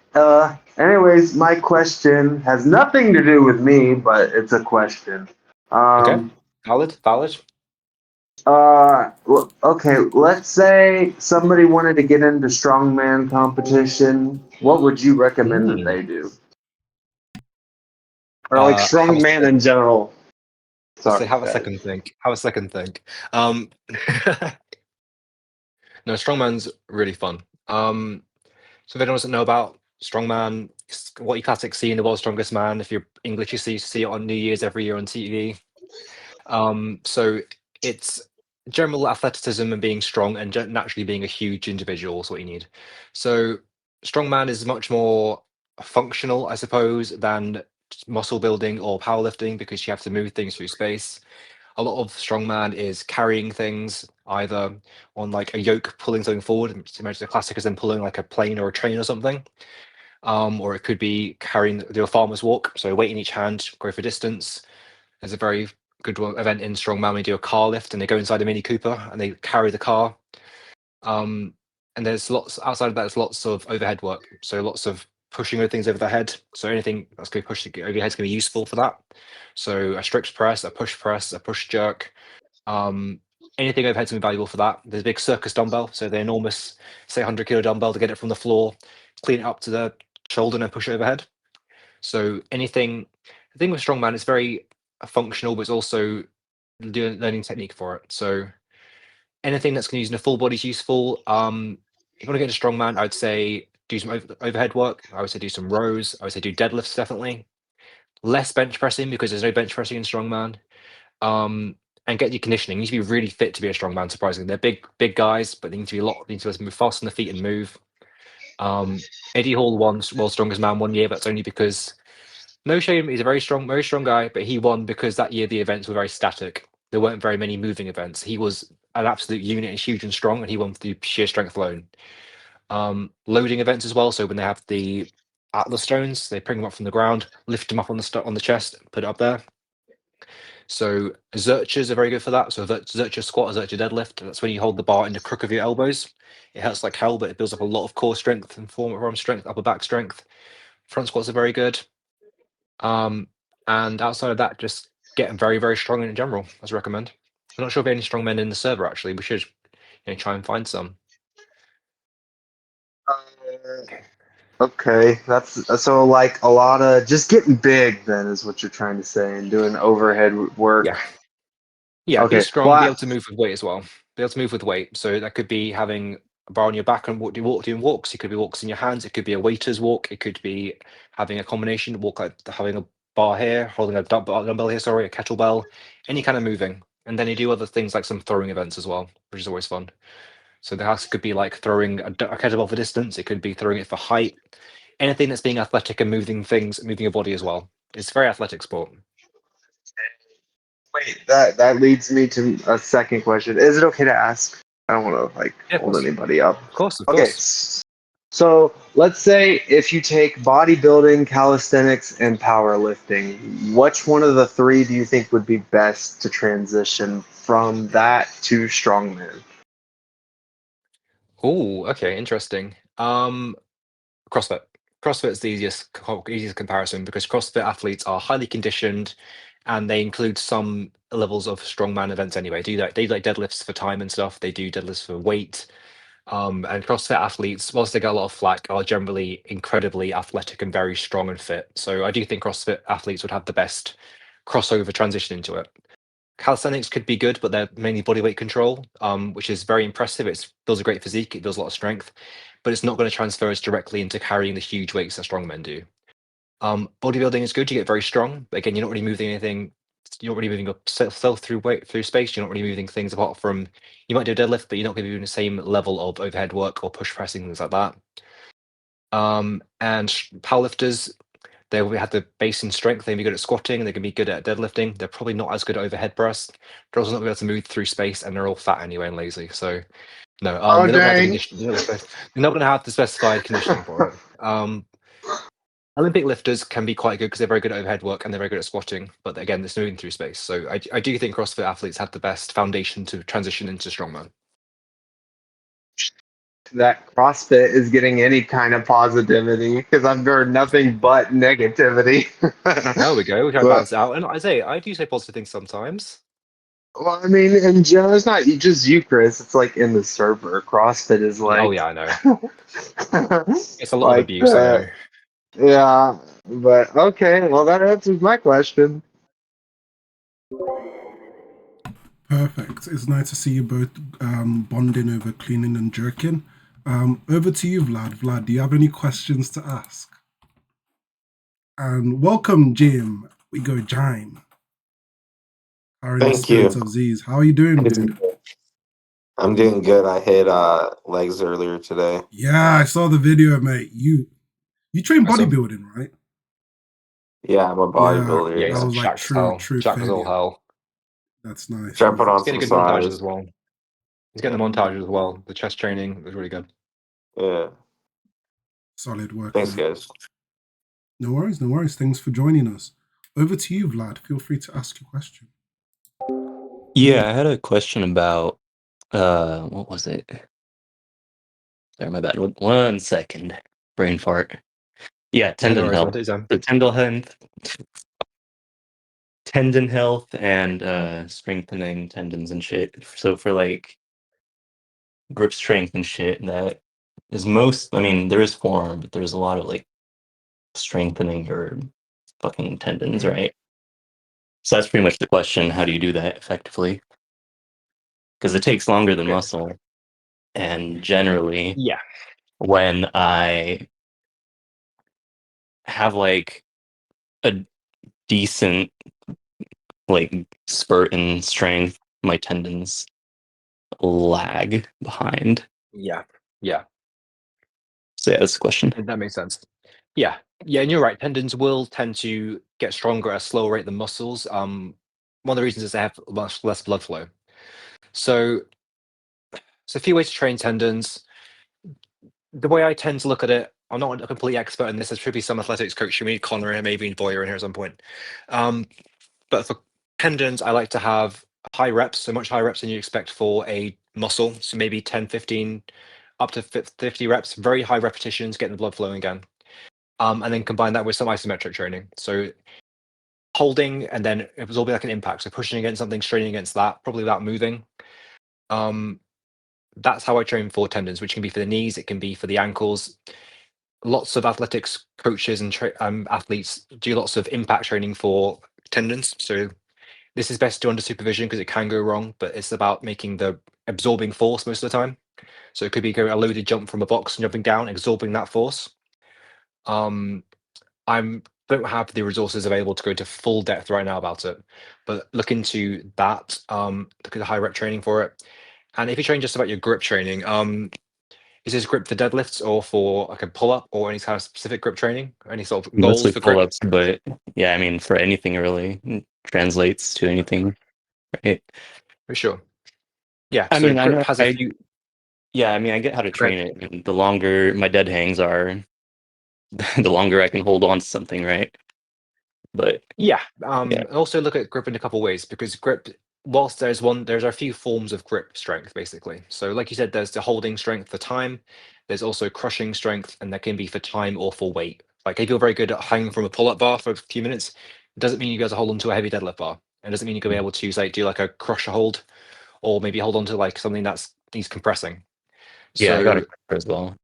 anyways, my question has nothing to do with me, but it's a question.
Okay. Valid.
Okay, let's say somebody wanted to get into strongman competition. What would you recommend that they do? Or like strongman in general.
Let's say
Sorry,
have a
guys.
second think. Have a second think. No, strongman's really fun. So if anyone doesn't know about strongman, it's what you classic see in the world's strongest man. If you're English, you see it on New Year's every year on TV. So it's general athleticism and being strong and naturally being a huge individual is what you need. So strongman is much more functional, I suppose, than muscle building or powerlifting because you have to move things through space. A lot of strongman is carrying things either on like a yoke, pulling something forward. Imagine the classic is then pulling like a plane or a train or something. Or it could be do a farmer's walk, so weight in each hand, go for distance. There's a very good event in strongman. We do a car lift, and they go inside a Mini Cooper and they carry the car. And there's lots outside of that. There's lots of overhead work, so lots of pushing things over the head. So anything that's going to push over your head is going to be useful for that. So a strict press, a push jerk. Anything overhead is going to be valuable for that. There's a big circus dumbbell, so the enormous, say 100 kilo dumbbell to get it from the floor, clean it up to the shoulder and then push it overhead. So anything, the thing with strongman is very functional, but it's also learning technique for it. So anything that's going to use in a full body is useful. If you want to get into strongman, I would say do some overhead work. I would say do some rows. I would say do deadlifts definitely. Less bench pressing because there's no bench pressing in strongman. And get your conditioning. You need to be really fit to be a strongman. Surprisingly, they're big guys, but they need to be They need to move fast on the feet and move. Eddie Hall won World's Strongest Man one year, but that's only because no shame. He's a very strong guy, but he won because that year the events were very static. there weren't very many moving events. He was an absolute unit and huge and strong, and he won through sheer strength alone. Loading events as well. So when they have the Atlas stones, they bring them up from the ground, lift them up on the chest, put it up there. So Zerchers are very good for that. So Zercher squat, Zercher deadlift. That's when you hold the bar in the crook of your elbows. It hurts like hell, but it builds up a lot of core strength and forearm strength, upper back strength. Front squats are very good. And outside of that, just getting very, very strong in general, as I recommend. I'm not sure if there are any strong men in the server, actually. We should try and find some.
Okay, that's so like a lot of just getting big. Then is what you're trying to say, and doing overhead work.
Yeah. Yeah, be
Okay.
strong,
Well,
be able to move with weight as well. Be able to move with weight. So that could be having a bar on your back and doing walks. It could be walks in your hands. It could be a waiter's walk. It could be having a combination walk, like having a bar here, holding a dumbbell here, sorry, a kettlebell, any kind of moving. And then you do other things like some throwing events as well, which is always fun. So the house could be like throwing a kettlebell for distance. It could be throwing it for height. Anything that's being athletic and moving things, moving your body as well. It's a very athletic sport.
wait, that leads me to a second question. Is it okay to ask? I don't want to like
Yeah, of
hold
course.
anybody up.
Of course, of
Okay.
course.
So let's say if you take bodybuilding, calisthenics, and powerlifting, which one of the three do you think would be best to transition from that to strongman?
Oh, okay, interesting. CrossFit. CrossFit's the easiest comparison because CrossFit athletes are highly conditioned, and they include some levels of strongman events anyway. They do like deadlifts for time and stuff. They do deadlifts for weight. And CrossFit athletes, whilst they get a lot of flack, are generally incredibly athletic and very strong and fit. So I do think CrossFit athletes would have the best crossover transition into it. Calisthenics could be good, but they're mainly bodyweight control, which is very impressive. It builds a great physique, it builds a lot of strength, but it's not going to transfer us directly into carrying the huge weights that strongmen do. Bodybuilding is good; you get very strong, but again, you're not really moving anything. You're not really moving yourself through space. You're not really moving things apart from you might do a deadlift, but you're not going to be doing the same level of overhead work or push pressing things like that. And powerlifters, they will have the base in strength. They can be good at squatting. They can be good at deadlifting. They're probably not as good at overhead press. They're also not going to be able to move through space, and they're all fat anyway and lazy. So no,
Oh
they're not going to
dang!
have they're not going to have the specified conditioning for it. Olympic lifters can be quite good because they're very good at overhead work and they're very good at squatting. But again, they're moving through space. So I do think CrossFit athletes have the best foundation to transition into strongman.
That CrossFit is getting any kind of positivity because I've heard nothing but negativity.
There we go. We try to
But,
balance it out. And I do say positive things sometimes.
well, I mean, in general, it's not just you, Chris. It's like in the server. CrossFit is like,
Oh yeah, I know. It's a lot of
like,
abuse. I know.
yeah. But okay, well, that answers my question.
Perfect. It's nice to see you both bonding over cleaning and jerking. Over to you, Vlad. Vlad, do you have any questions to ask? And welcome, Jim. We go, Jime. Are in the
Thank you.
spirit of Z's. How are you doing, dude?
I'm doing good. I hit legs earlier today.
Yeah, I saw the video, mate. You train
I saw-
bodybuilding, right?
Yeah, I'm a bodybuilder.
Yeah,
that
he's
was like
jacked as
true
hell. Jacked as all
failure.
hell.
That's nice.
Try to put on
He's getting
some
good montages
size.
as well. He's getting the montages as well. The chest training was really good.
Yeah.
Solid work.
Thanks,
mate.
guys.
No worries, no worries. Thanks for joining us. Over to you, Vlad. Feel free to ask your question.
Yeah, I had a question about what was it? Sorry, my bad. 1 second. Brain fart. Yeah,
Yeah, no
tendon
worries,
health.
man. Take your time.
So tendon health and strengthening tendons and shit. So for like grip strength and shit, that is I mean, there is form, but there's a lot of like strengthening your fucking tendons, right? So that's pretty much the question. How do you do that effectively? Because it takes longer than
Okay.
muscle. And generally,
Yeah.
when I have like a decent like spurt in strength, my tendons lag behind.
Yeah.
So yeah, that's the question.
That makes sense. Yeah, and you're right. Tendons will tend to get stronger at a slower rate than muscles. one of the reasons is they have much less blood flow. So there's a few ways to train tendons. The way I tend to look at it, I'm not a complete expert in this. There should be some athletics coach, maybe Connor and maybe Boyer in here at some point. But for tendons, I like to have high reps, so much higher reps than you expect for a muscle. So maybe 10, 15, up to 50 reps, very high repetitions, getting the blood flowing again. And then combine that with some isometric training. So holding and then it will be like an impact. So pushing against something, straining against that, probably without moving. That's how I train for tendons, which can be for the knees, it can be for the ankles. Lots of athletics coaches and athletes do lots of impact training for tendons. So this is best done under supervision because it can go wrong, but it's about making the absorbing force most of the time. So it could be a loaded jump from a box and jumping down, absorbing that force. I don't have the resources available to go to full depth right now about it, but look into that. Look at the high rep training for it. And if you train just about your grip training, is this grip for deadlifts or for like a pull up or any kind of specific grip training? Any sort of goals
Mostly
for grip?
pull-ups, but yeah, I mean, for anything really, translates to anything, right?
For sure. Yeah.
I
So
mean, I
grip
know,
has a few.
yeah, I mean, I get how to
Okay.
train it. And the longer my dead hangs are, the longer I can hold on to something, right? But
Yeah.
yeah,
Also look at grip in a couple of ways because grip, whilst there's a few forms of grip strength basically. So like you said, there's the holding strength for time. There's also crushing strength, and that can be for time or for weight. Like if you're very good at hanging from a pull-up bar for a few minutes, it doesn't mean you guys hold on to a heavy deadlift bar. It doesn't mean you're gonna be able to like do like a crusher hold, or maybe hold on to like something that's needs compressing.
yeah, I got
So
it as well.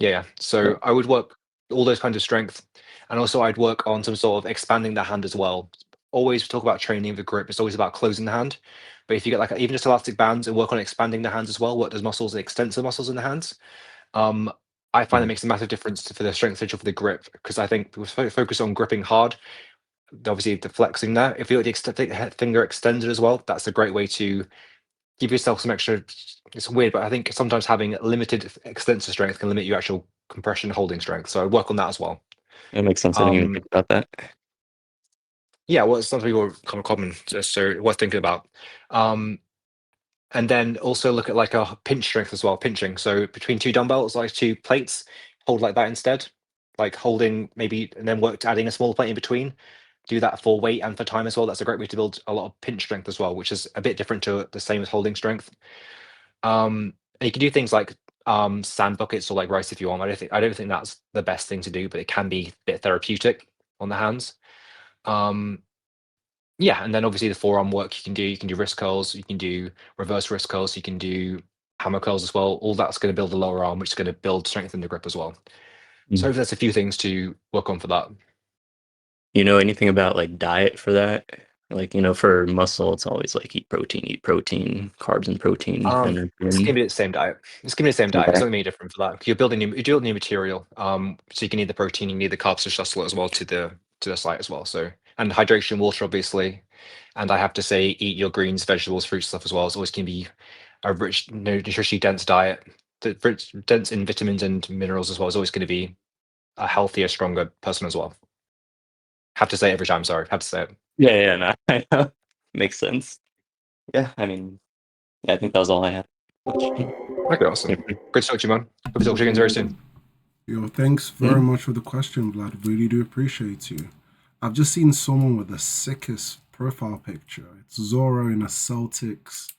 yeah.
Yeah.
So I would work all those kinds of strength, and also I'd work on some sort of expanding the hand as well. Always talk about training the grip. It's always about closing the hand. But if you get like even just elastic bands and work on expanding the hands as well, work those muscles, the extensor muscles in the hands. I find that
Mhm.
makes a massive difference for the strength potential for the grip because I think we focus on gripping hard. Obviously, the flexing there. If you get the finger extended as well, that's a great way to give yourself some extra. It's weird, but I think sometimes having limited extensor strength can limit your actual compression holding strength. So I work on that as well.
It makes sense. I didn't even think about that.
Yeah, well, it's something more kind of common, so worth thinking about. And then also look at like a pinch strength as well, pinching. So between two dumbbells, like two plates, hold like that instead, like holding maybe, and then work to adding a small plate in between. Do that for weight and for time as well. That's a great way to build a lot of pinch strength as well, which is a bit different to the same as holding strength. And you can do things like sand buckets or like rice if you want. I don't think that's the best thing to do, but it can be a bit therapeutic on the hands. Yeah, and then obviously the forearm work you can do wrist curls, you can do reverse wrist curls, you can do hammer curls as well. All that's going to build the lower arm, which is going to build strength in the grip as well. So hopefully that's a few things to work on for that.
You know anything about like diet for that? Like, for muscle, it's always like eat protein, carbs and protein, energy.
It's gonna be the same diet. It's gonna be the same diet. It's
Okay.
not gonna be different for that. You do new material. So you can need the protein, you need the carbs to shuttle it as well to the site as well. So and hydration, water, obviously. And I have to say, eat your greens, vegetables, fruit stuff as well. It's always gonna be a rich, nutritionally dense diet. Dense in vitamins and minerals as well. Is always going to be a healthier, stronger person as well. Have to say it every time. Sorry, have to say it.
Yeah, no, I know. Makes sense. Yeah, I mean, yeah, I think that was all I had.
Okay, awesome. Good to talk to you, man. Hope to talk to you again very soon.
Yo, thanks very much for the question, Vlad. Really do appreciate you. I've just seen someone with the sickest profile picture. It's Zorro in a Celtics.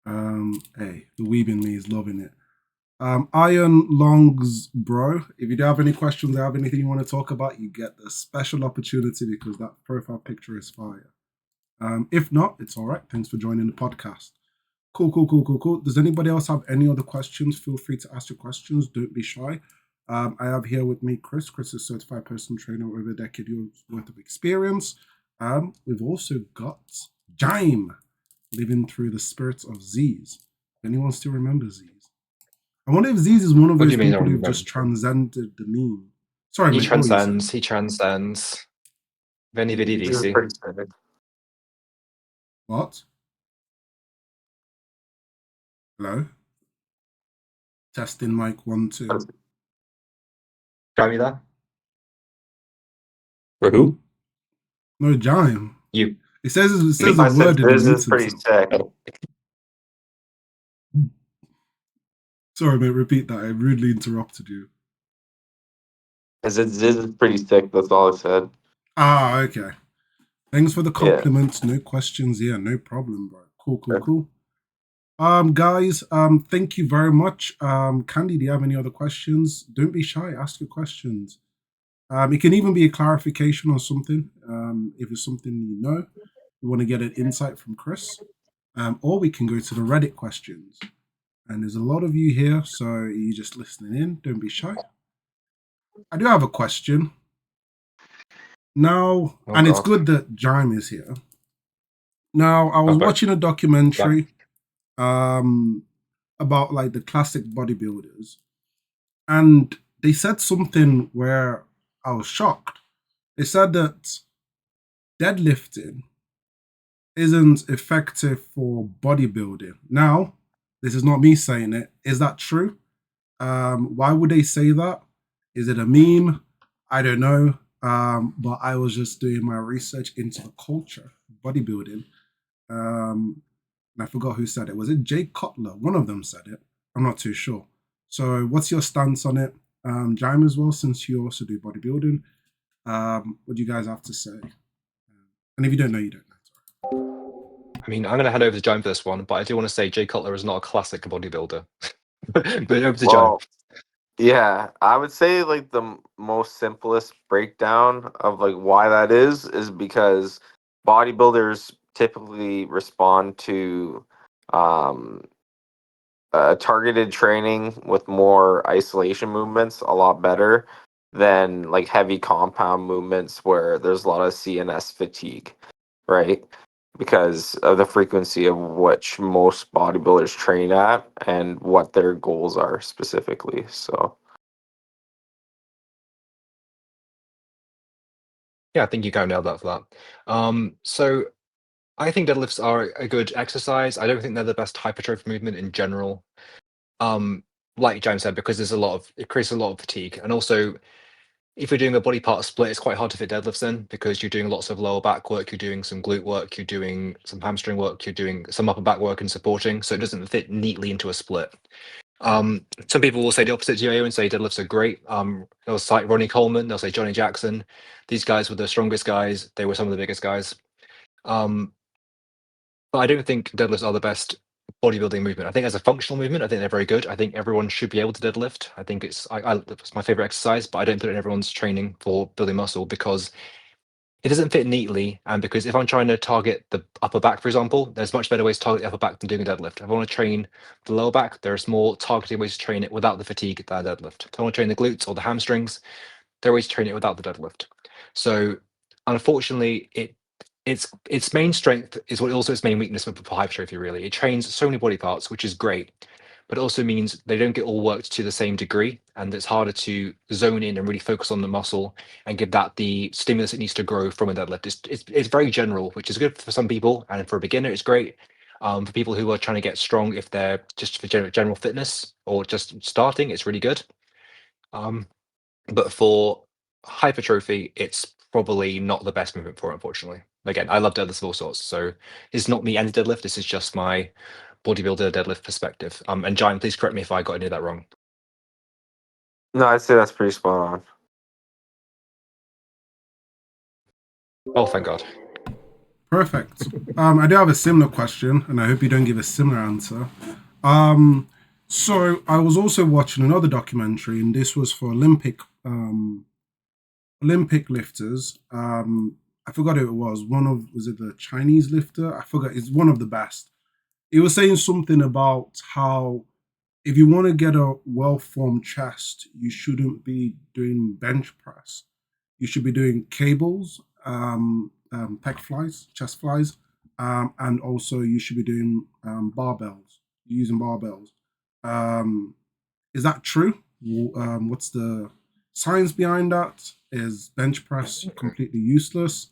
Hey, the weeb in me is loving it. Iron Longs, bro. If you do have any questions or have anything you want to talk about, you get the special opportunity because that profile picture is fire. If not, it's all right. Thanks for joining the podcast. Cool. Does anybody else have any other questions? Feel free to ask your questions. Don't be shy. I have here with me Chris. Chris is a certified personal trainer with over a decade worth of experience. We've also got Jaime living through the spirits of Z's. If anyone still remembers Z's? I wonder if Z's is one of
What do
those
you mean?
people who've just transcended the meme. Sorry,
He
mate. What were you saying?
transcends. He transcends. Veni vidi vici.
What? Hello? Testing mic 1, 2.
Try me there.
For who?
No, Jaime.
You.
It says
I
a
said
word in the
this is
meeting.
pretty sick.
Sorry, mate. Repeat that. I rudely interrupted you.
I said this is pretty sick. That's all I said.
Ah, okay. Thanks for the
Yeah.
compliments. No questions here. No problem, bro. Cool. Guys, thank you very much. Candy, do you have any other questions? Don't be shy. Ask your questions. It can even be a clarification on something. If it's something you want to get an insight from Chris. Or we can go to the Reddit questions. And there's a lot of you here, so you're just listening in. Don't be shy. I do have a question. Now,
Oh,
and it's
God.
good that Jaime is here. Now, I was
Okay.
watching a documentary about like the classic bodybuilders, and they said something where I was shocked. They said that deadlifting isn't effective for bodybuilding. Now, this is not me saying it. Is that true? Why would they say that? Is it a meme? I don't know. But I was just doing my research into the culture of bodybuilding. And I forgot who said it. Was it Jay Cutler? One of them said it. I'm not too sure. So, what's your stance on it, Jaime, as well? Since you also do bodybuilding, what do you guys have to say? And if you don't know, you don't know.
I mean, I'm going to hand over to Joan for this one, but I do want to say Jay Cutler is not a classic bodybuilder. But over to Joan.
Well, yeah, I would say like the most simplest breakdown of like why that is because bodybuilders typically respond to um, targeted training with more isolation movements a lot better than like heavy compound movements where there's a lot of CNS fatigue, right? Because of the frequency of which most bodybuilders train at and what their goals are specifically. So,
Yeah, I think you kind of nailed that for that. So I think deadlifts are a good exercise. I don't think they're the best hypertrophy movement in general. Like James said, because it creates a lot of fatigue. And also, if you're doing a body part split, it's quite hard to fit deadlifts in because you're doing lots of lower back work, you're doing some glute work, you're doing some hamstring work, you're doing some upper back work and supporting. So it doesn't fit neatly into a split. Some people will say the opposite to you and say deadlifts are great. They'll cite Ronnie Coleman, they'll say Johnny Jackson. These guys were the strongest guys. They were some of the biggest guys. But I don't think deadlifts are the best bodybuilding movement. I think as a functional movement, I think they're very good. I think everyone should be able to deadlift. I think it's my favorite exercise, but I don't put it in everyone's training for building muscle because it doesn't fit neatly. And because if I'm trying to target the upper back, for example, there's much better ways to target the upper back than doing a deadlift. If I want to train the lower back, there's more targeted ways to train it without the fatigue than a deadlift. If I want to train the glutes or the hamstrings, there are ways to train it without the deadlift. So unfortunately, its main strength is what also its main weakness for hypertrophy. Really, it trains so many body parts, which is great, but it also means they don't get all worked to the same degree, and it's harder to zone in and really focus on the muscle and give that the stimulus it needs to grow from a deadlift. It's very general, which is good for some people, and for a beginner, it's great. For people who are trying to get strong, if they're just for general fitness or just starting, it's really good. But for hypertrophy, it's probably not the best movement for it, unfortunately. Again, I love deadlifts of all sorts, so it's not me and deadlift. This is just my bodybuilder deadlift perspective. And Giant, please correct me if I got any of that wrong.
no, I'd say that's pretty spot on.
Oh, thank God.
Perfect. I do have a similar question, and I hope you don't give a similar answer. So I was also watching another documentary, and this was for Olympic lifters. I forgot who it was. Was it the Chinese lifter? I forgot. It's one of the best. He was saying something about how if you want to get a well-formed chest, you shouldn't be doing bench press. You should be doing cables, pec flies, chest flies, and also you should be doing barbells, using barbells. Is that true? What's the science behind that? Is bench press completely useless?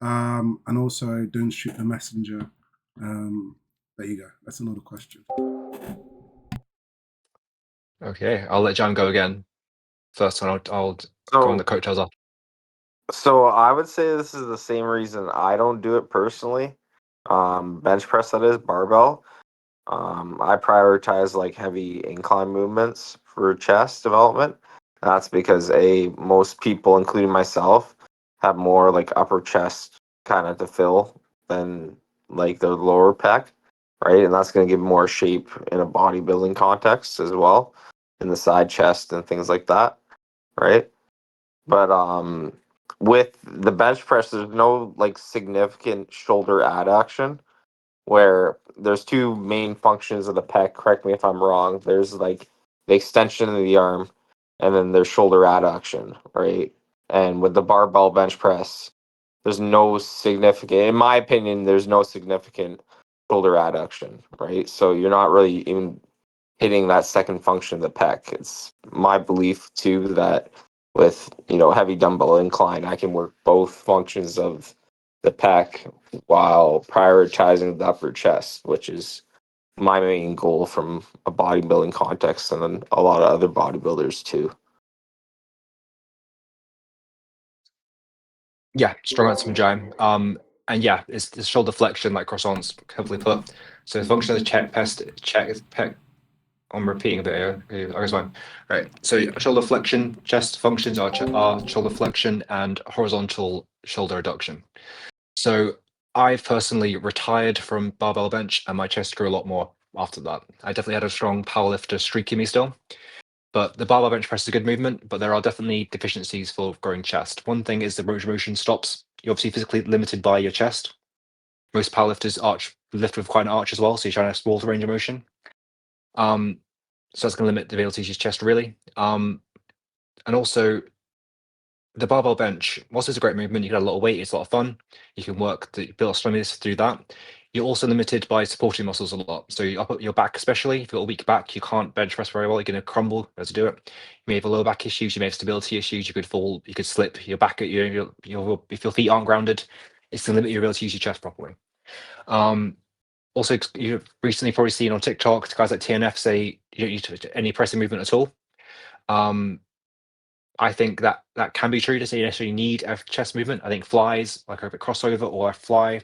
And also, don't shoot the messenger. There you go. That's another question.
Okay, I'll let Jan go again first, and I'll go on
So,
the coattails after.
So I would say this is the same reason I don't do it personally. Bench press, that is, barbell. I prioritize like heavy incline movements for chest development. That's because most people, including myself, have more like upper chest kind of to fill than like their lower pec, right? And that's going to give more shape in a bodybuilding context as well, in the side chest and things like that, right? But with the bench press, there's no like significant shoulder adduction where there's two main functions of the pec. Correct me if I'm wrong. There's like the extension of the arm, and then there's shoulder adduction, right? And with the barbell bench press, there's no significant, in my opinion, there's no significant shoulder adduction, right? So you're not really even hitting that second function of the pec. It's my belief too that with heavy dumbbell incline, I can work both functions of the pec while prioritizing the upper chest, which is my main goal from a bodybuilding context, and then a lot of other bodybuilders too.
Yeah, strong answer from Jai. And yeah, it's the shoulder flexion, like croissants, heavily put. So the function of the pec. I'm repeating a bit here. I guess fine. Right. So shoulder flexion, chest functions are shoulder flexion and horizontal shoulder adduction. So I've personally retired from barbell bench, and my chest grew a lot more after that. I definitely had a strong powerlifter streak in me still. But the barbell bench press is a good movement, but there are definitely deficiencies for growing chest. One thing is the range of motion stops. You're obviously physically limited by your chest. Most powerlifters lift with quite an arch as well, so you're trying to explore the range of motion. So that's going to limit the ability to use chest really. And also the barbell bench, whilst it's a great movement, you can add a lot of weight, it's a lot of fun. You can build stimulus through that. You're also limited by supporting muscles a lot. So your back, especially if you've got a weak back, you can't bench press very well. You're going to crumble as you do it. You may have lower back issues. You may have stability issues. You could fall. You could slip. Your back, if your feet aren't grounded, it's going to limit your ability to use your chest properly. Also, you've recently probably seen on TikTok guys like TNF say you don't use any pressing movement at all. I think that can be true to say you necessarily need a chest movement. I think flies, like a crossover or a fly,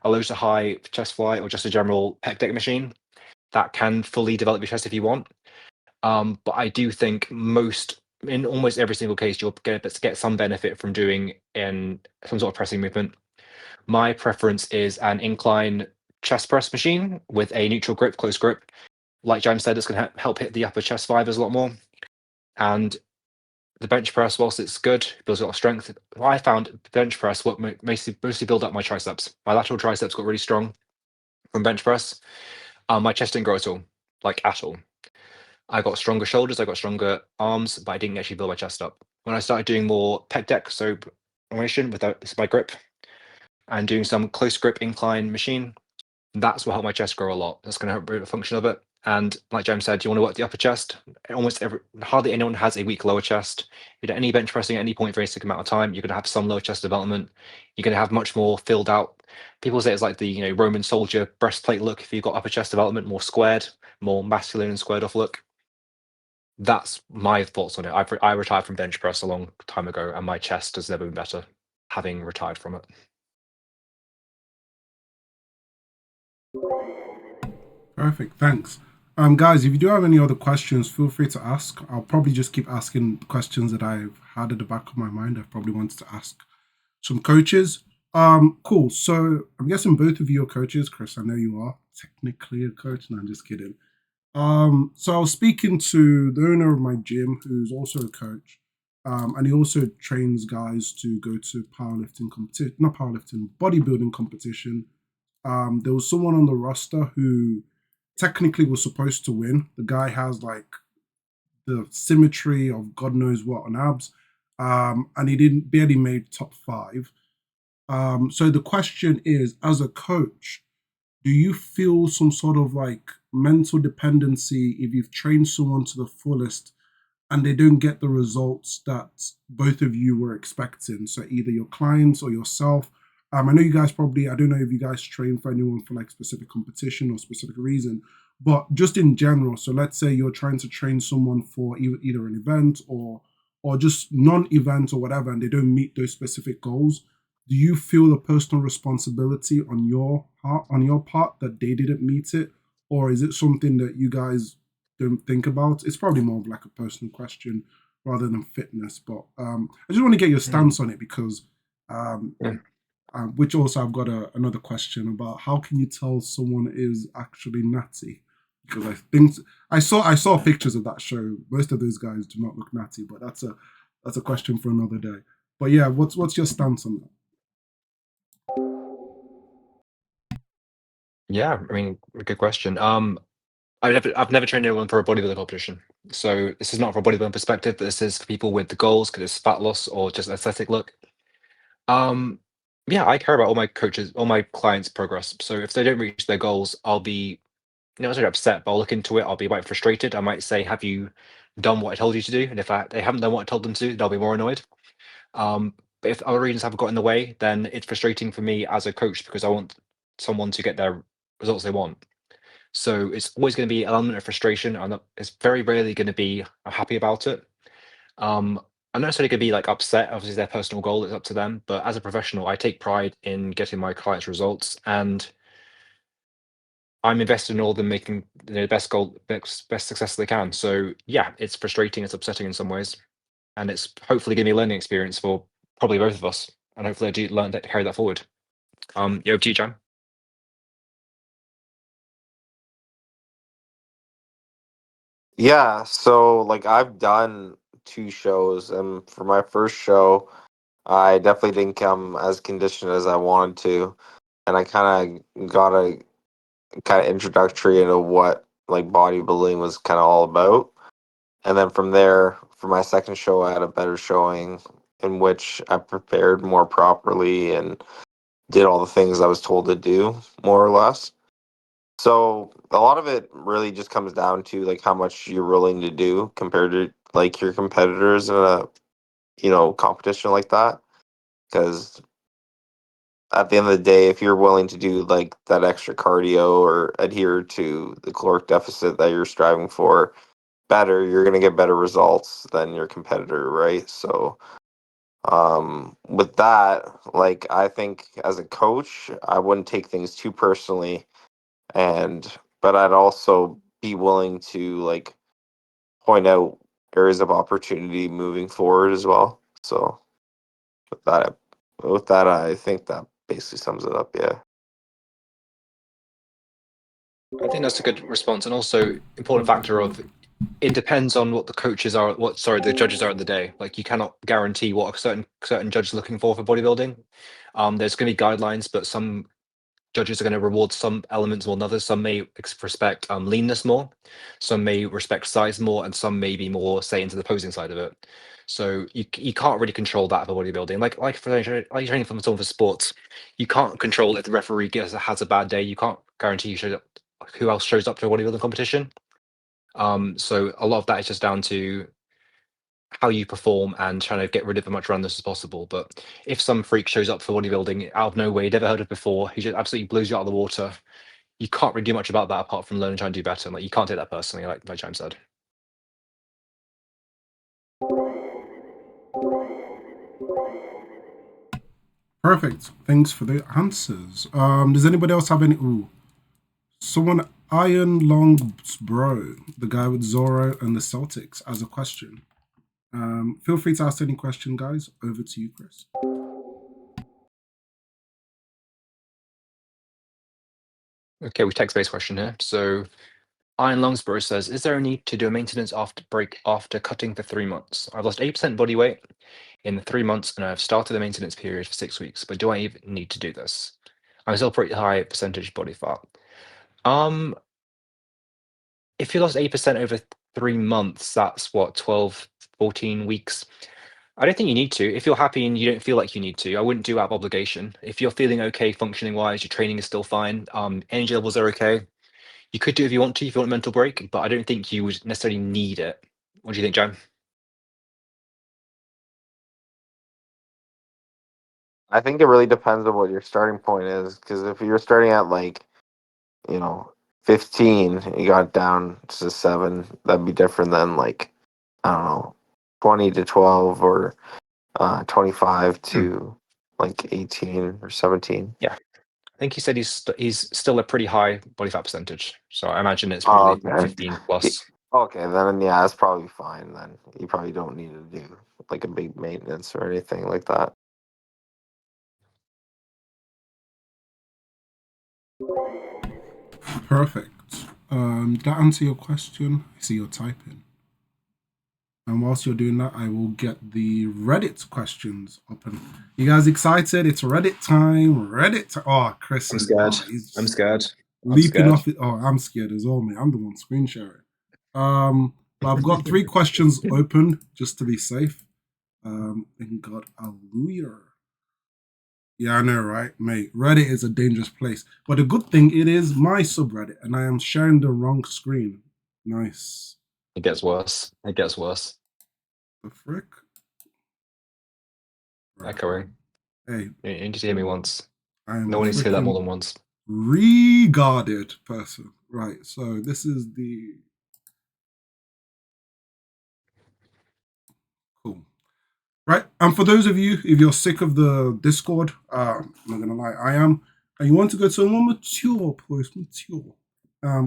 a low to high chest fly, or just a general pec deck machine, that can fully develop your chest if you want. But I do think in almost every single case, you'll get some benefit from doing in some sort of pressing movement. My preference is an incline chest press machine with a neutral grip, close grip. Like James said, it's going to help hit the upper chest fibers a lot more. And the bench press, whilst it's good, builds a lot of strength. I found bench press what mostly build up my triceps. My lateral triceps got really strong from bench press. My chest didn't grow at all, like at all. I got stronger shoulders, I got stronger arms, but I didn't actually build my chest up. When I started doing more pec deck, so formation without my grip, and doing some close grip incline machine, that's what helped my chest grow a lot. That's going to help the function of it. And like James said, you want to work the upper chest. Hardly anyone has a weak lower chest. If you do any bench pressing at any point for a significant amount of time, you're going to have some lower chest development. You're going to have much more filled out. People say it's like the Roman soldier breastplate look. If you've got upper chest development, more squared, more masculine and squared off look. That's my thoughts on it. I retired from bench press a long time ago, and my chest has never been better, having retired from it.
Perfect. Thanks. Guys, if you do have any other questions, feel free to ask. I'll probably just keep asking questions that I've had at the back of my mind. I've probably wanted to ask some coaches. Cool. So I'm guessing both of you are coaches. Chris, I know you are technically a coach. No, I'm just kidding. So I was speaking to the owner of my gym, who's also a coach, and he also trains guys to go to bodybuilding competition. There was someone on the roster who technically was supposed to win. The guy has like the symmetry of God knows what on abs, and he didn't barely made top 5. So the question is, as a coach, do you feel some sort of like mental dependency if you've trained someone to the fullest and they don't get the results that both of you were expecting? So either your clients or yourself. I know you guys probably, I don't know if you guys train for anyone for like specific competition or specific reason, but just in general. So let's say you're trying to train someone for either an event or or just non-event or whatever, and they don't meet those specific goals, do you feel a personal responsibility on your part that they didn't meet it, or is it something that you guys don't think about? It's probably more of like a personal question rather than fitness, but I just want to get your stance on it because,
Yeah.
which also I've got another question about how can you tell someone is actually natty? Because I think I saw pictures of that show. Most of those guys do not look natty, but that's a question for another day. But yeah, what's your stance on that?
Yeah, I mean, good question. I've never trained anyone for a bodybuilding competition, so this is not from a bodybuilding perspective, but this is for people with the goals, because it's fat loss or just aesthetic look. Um, yeah, I care about all my clients' progress. So if they don't reach their goals, I'll be not necessarily upset, but I'll look into it. I'll be quite frustrated. I might say, "Have you done what I told you to do?" And if they haven't done what I told them to, they'll be more annoyed. But if other reasons have got in the way, then it's frustrating for me as a coach because I want someone to get their results they want. So it's always going to be an element of frustration. It's very rarely going to be I'm happy about it. I'm not necessarily going to be like upset. Obviously, their personal goal is up to them. But as a professional, I take pride in getting my clients results, and I'm invested in all of them making the best success they can. So yeah, it's frustrating. It's upsetting in some ways, and it's hopefully going to be a learning experience for probably both of us. And hopefully, I do learn to carry that forward. Over to you, Jan.
Yeah, so like I've done 2 shows, and for my first show, I definitely didn't come as conditioned as I wanted to, and I kind of got a kind of introductory into what like bodybuilding was kind of all about. And then from there, for my second show, I had a better showing in which I prepared more properly and did all the things I was told to do, more or less. So a lot of it really just comes down to like how much you're willing to do compared to like your competitors in a competition like that. Because at the end of the day, if you're willing to do like that extra cardio or adhere to the caloric deficit that you're striving for better, you're going to get better results than your competitor, right? So with that, like I think as a coach, I wouldn't take things too personally, and but I'd also be willing to like point out areas of opportunity moving forward as well. So with that, I think that basically sums it up. Yeah.
I think that's a good response, and also important factor of it depends on what the coaches are. The judges are at the day. Like you cannot guarantee what a certain judge is looking for bodybuilding. There's going to be guidelines, but some judges are going to reward some elements more than others. Some may respect leanness more, some may respect size more, and some may be more say into the posing side of it. So you can't really control that for bodybuilding. Like training for someone for sports, you can't control if the referee has a bad day. You can't guarantee who else shows up to a bodybuilding competition. So a lot of that is just down to how you perform and trying to get rid of as much randomness as possible. But if some freak shows up for bodybuilding out of nowhere, you never heard of before, he just absolutely blows you out of the water. You can't really do much about that apart from learn and try and do better. Like you can't take that personally, like James said.
Perfect. Thanks for the answers. Does anybody else have any? Ooh, someone Iron Long's bro, the guy with Zorro and the Celtics, as a question. Feel free to ask any question, guys. Over to you, Chris.
Okay, we text-based question here. So Iron Longsborough says, is there a need to do a maintenance break after cutting for 3 months? I've lost 8% body weight in the 3 months and I've started the maintenance period for 6 weeks, but do I even need to do this? I'm still pretty high percentage body fat. If you lost 8% over 3 months, that's what, 12, 14 weeks. I don't think you need to. If you're happy and you don't feel like you need to, I wouldn't do out of obligation. If you're feeling okay functioning wise, your training is still fine, energy levels are okay, you could do if you want to, if you want a mental break, but I don't think you would necessarily need it. What do you think, Jan?
I think it really depends on what your starting point is. Because if you're starting at like, you know, 15, you got down to 7, that'd be different than like, I don't know, 20 to 12 or 25 to like 18 or 17.
I think he said he's still a pretty high body fat percentage, so I imagine it's
Oh,
probably
okay.
15 plus.
Okay, then yeah, that's probably fine. Then you probably don't need to do like a big maintenance or anything like that.
Perfect. Did that answer your question? I see you're typing. And whilst you're doing that, I will get the Reddit questions open. You guys excited? It's Reddit time. Oh, Chris
I'm
is.
scared.
He's
I'm scared.
leaping off it. Oh, I'm scared as well, man. I'm the one screen sharing. But I've got 3 questions open just to be safe. And God, hallelujah. Yeah, I know, right, mate? Reddit is a dangerous place. But the good thing, it is my subreddit, and I am sharing the wrong screen. Nice.
It gets worse. It gets worse.
The frick? Right.
Echoing.
Hey,
You need to hear me once.
I am
No
a
one needs to hear that more
freaking
than once.
regarded person. Right, so this is the... Cool. Right, and for those of you, if you're sick of the Discord, I'm not gonna lie, I am, and you want to go to a more mature place,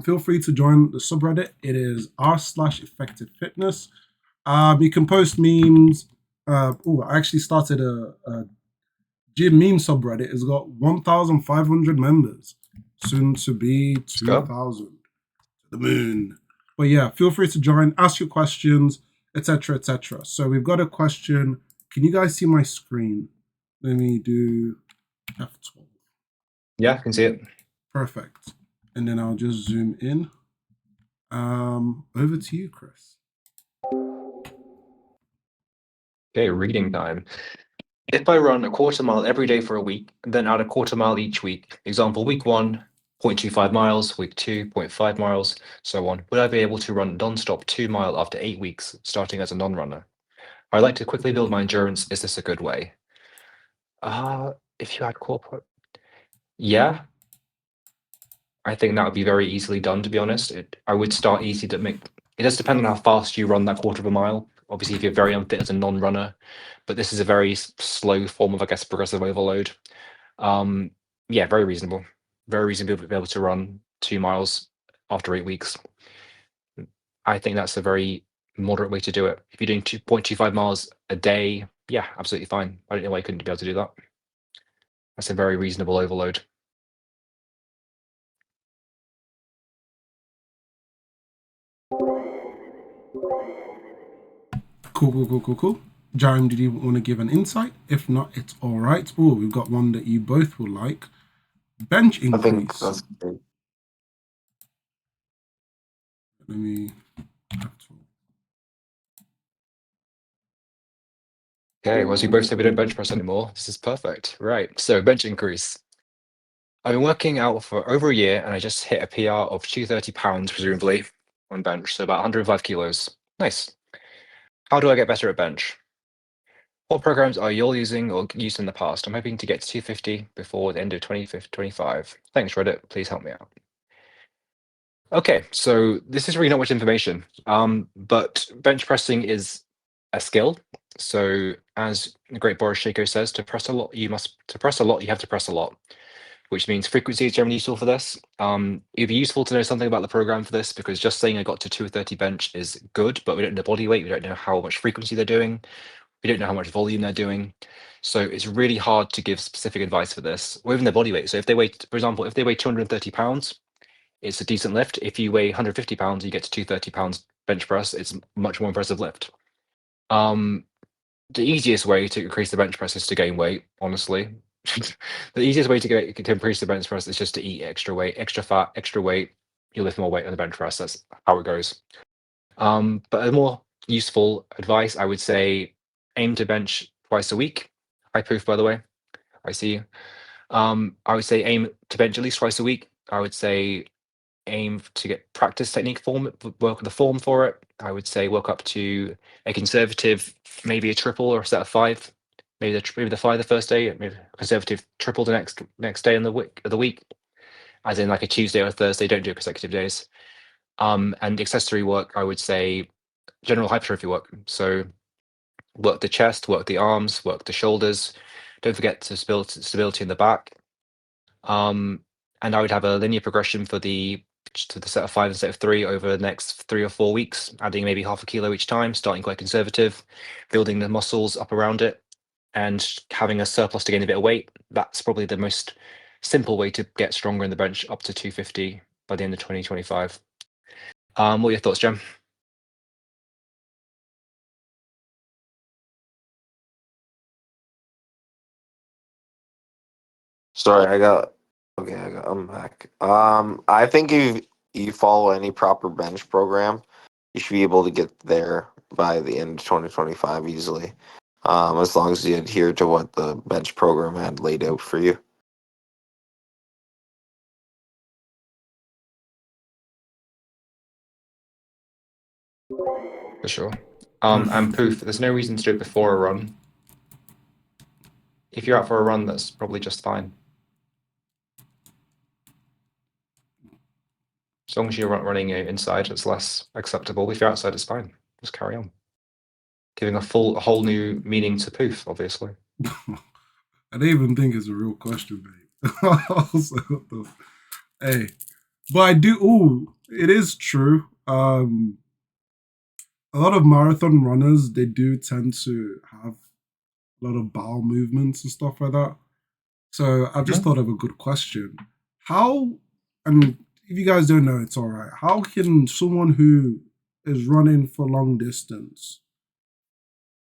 feel free to join the subreddit. It is r/effectivefitness. You can post memes. I actually started a gym meme subreddit. It's got 1,500 members, soon to be 2,000. The moon. But yeah, feel free to join, ask your questions, etc., etc. So we've got a question. Can you guys see my screen? Let me do F12.
Yeah, I can see it.
Perfect. And then I'll just zoom in. Over to you, Chris.
Okay, reading time. If I run a quarter mile every day for a week, and then add a quarter mile each week, example, week 1, 0.25 miles, week 2, 0.5 miles, so on, would I be able to run non-stop 2 mile after 8 weeks, starting as a non-runner? I'd like to quickly build my endurance. Is this a good way? If you had corporate, yeah, I think that would be very easily done, to be honest. I would start easy to make. It does depend on how fast you run that quarter of a mile. Obviously, if you're very unfit as a non-runner, but this is a very slow form of, I guess, progressive overload. Yeah, very reasonable. Very reasonable to be able to run 2 miles after 8 weeks. I think that's a very moderate way to do it. If you're doing 2.25 miles a day, yeah, absolutely fine. I don't know why you couldn't be able to do that. That's a very reasonable overload.
Cool. Jeremy, did you want to give an insight? If not, it's all right. Oh, we've got one that you both will like. Bench increase.
I think that's great.
Let me...
Okay, well, as we both say we don't bench press anymore, this is perfect. Right, so bench increase. I've been working out for over a year and I just hit a PR of 230 pounds, presumably, on bench, so about 105 kilos. Nice. How do I get better at bench? What programs are you all using or used in the past? I'm hoping to get to 250 before the end of 2025. Thanks, Reddit. Please help me out. Okay, so this is really not much information, but bench pressing is a skill. So as the great Boris Shako says, to press a lot, you have to press a lot, which means frequency is generally useful for this. It'd be useful to know something about the program for this, because just saying I got to 230 bench is good, but we don't know body weight, we don't know how much frequency they're doing, we don't know how much volume they're doing. So it's really hard to give specific advice for this, or even their body weight. So if they weigh, for example, if they weigh 230 pounds, it's a decent lift. If you weigh 150 pounds, you get to 230 pounds bench press. It's a much more impressive lift. The easiest way to increase the bench press is to gain weight, honestly. The easiest way to increase the bench press is just to eat extra weight, extra fat, extra weight. You lift more weight on the bench press. That's how it goes. But a more useful advice, I would say, aim to bench twice a week. High proof, by the way. I see you. I would say aim to bench at least twice a week. I would say aim to get practice technique form, work on the form for it. I would say work up to a conservative, maybe a triple or a set of 5. Maybe the 5 the first day, maybe a conservative triple the next day in the week, as in like a Tuesday or a Thursday. Don't do consecutive days. And accessory work, I would say general hypertrophy work. So Work the chest, work the arms, work the shoulders. Don't forget to stability in the back. And I would have a linear progression for the set of 5 and set of 3 over the next 3 or 4 weeks, adding maybe half a kilo each time, starting quite conservative, building the muscles up around it, and having a surplus to gain a bit of weight. That's probably the most simple way to get stronger in the bench, up to 250 by the end of 2025. What are your thoughts, Jem?
Sorry, I'm back. I think if you follow any proper bench program, you should be able to get there by the end of 2025 easily. As long as you adhere to what the bench program had laid out for you.
For sure. And Poof, there's no reason to do it before a run. If you're out for a run, that's probably just fine. As long as you're running inside, it's less acceptable. If you're outside, it's fine. Just carry on. Giving a whole new meaning to Poof, obviously.
I didn't even think it's a real question, mate. Also, hey, but I do. Oh, it is true. A lot of marathon runners, they do tend to have a lot of bowel movements and stuff like that. So I've just thought of a good question. How, and if you guys don't know, it's all right. How can someone who is running for long distance,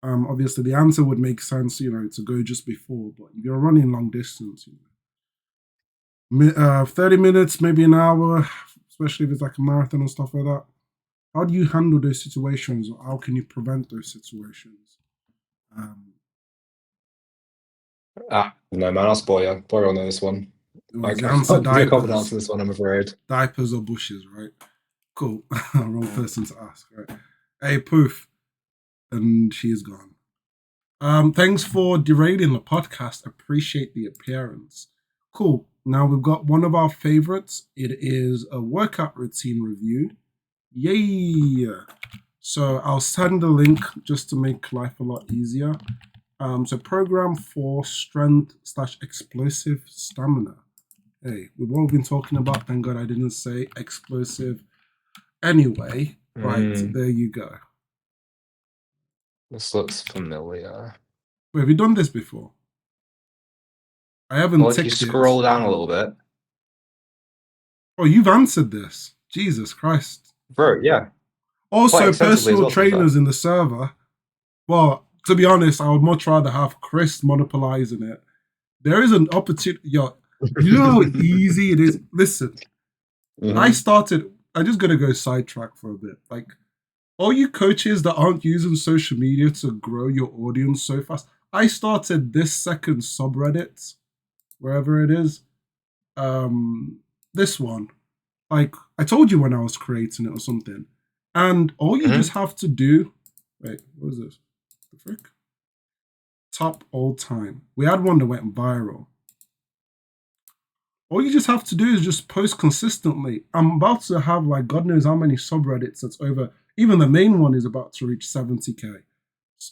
obviously the answer would make sense, to go just before, but if you're running long distance, 30 minutes, maybe an hour, especially if it's like a marathon and stuff like that, how do you handle those situations, or how can you prevent those situations?
No, man, ask Boyer. Boyer will know this one. I
The
can't
answer
comment
diapers.
on this one, I'm afraid.
Diapers or bushes, right? Cool. Wrong person to ask, right? Hey, Poof. And she is gone. Thanks for derailing the podcast. Appreciate the appearance. Cool. Now we've got one of our favorites. It is a workout routine review. Yay! So I'll send a link just to make life a lot easier. So program for strength/explosive stamina. Hey, with what we've been talking about, thank God I didn't say explosive. Anyway, right, there you go.
This looks familiar.
Wait, have you done this before? I haven't
Well, if you
ticked
scroll
it.
down a little bit.
Oh, you've answered this. Jesus Christ.
Bro, yeah.
Also,
extensively as
personal
well, to be fair.
trainers in the server. Well, to be honest, I would much rather have Chris monopolizing it. There is an opportunity. You know how easy it is? Listen, when I started, I'm just going to go sidetrack for a bit. Like, all you coaches that aren't using social media to grow your audience so fast, I started this second subreddit, wherever it is. This one. Like, I told you when I was creating it or something. And all you just have to do. Wait, what is this? The frick? Top all time. We had one that went viral. All you just have to do is just post consistently. I'm about to have like God knows how many subreddits that's over. Even the main one is about to reach 70K.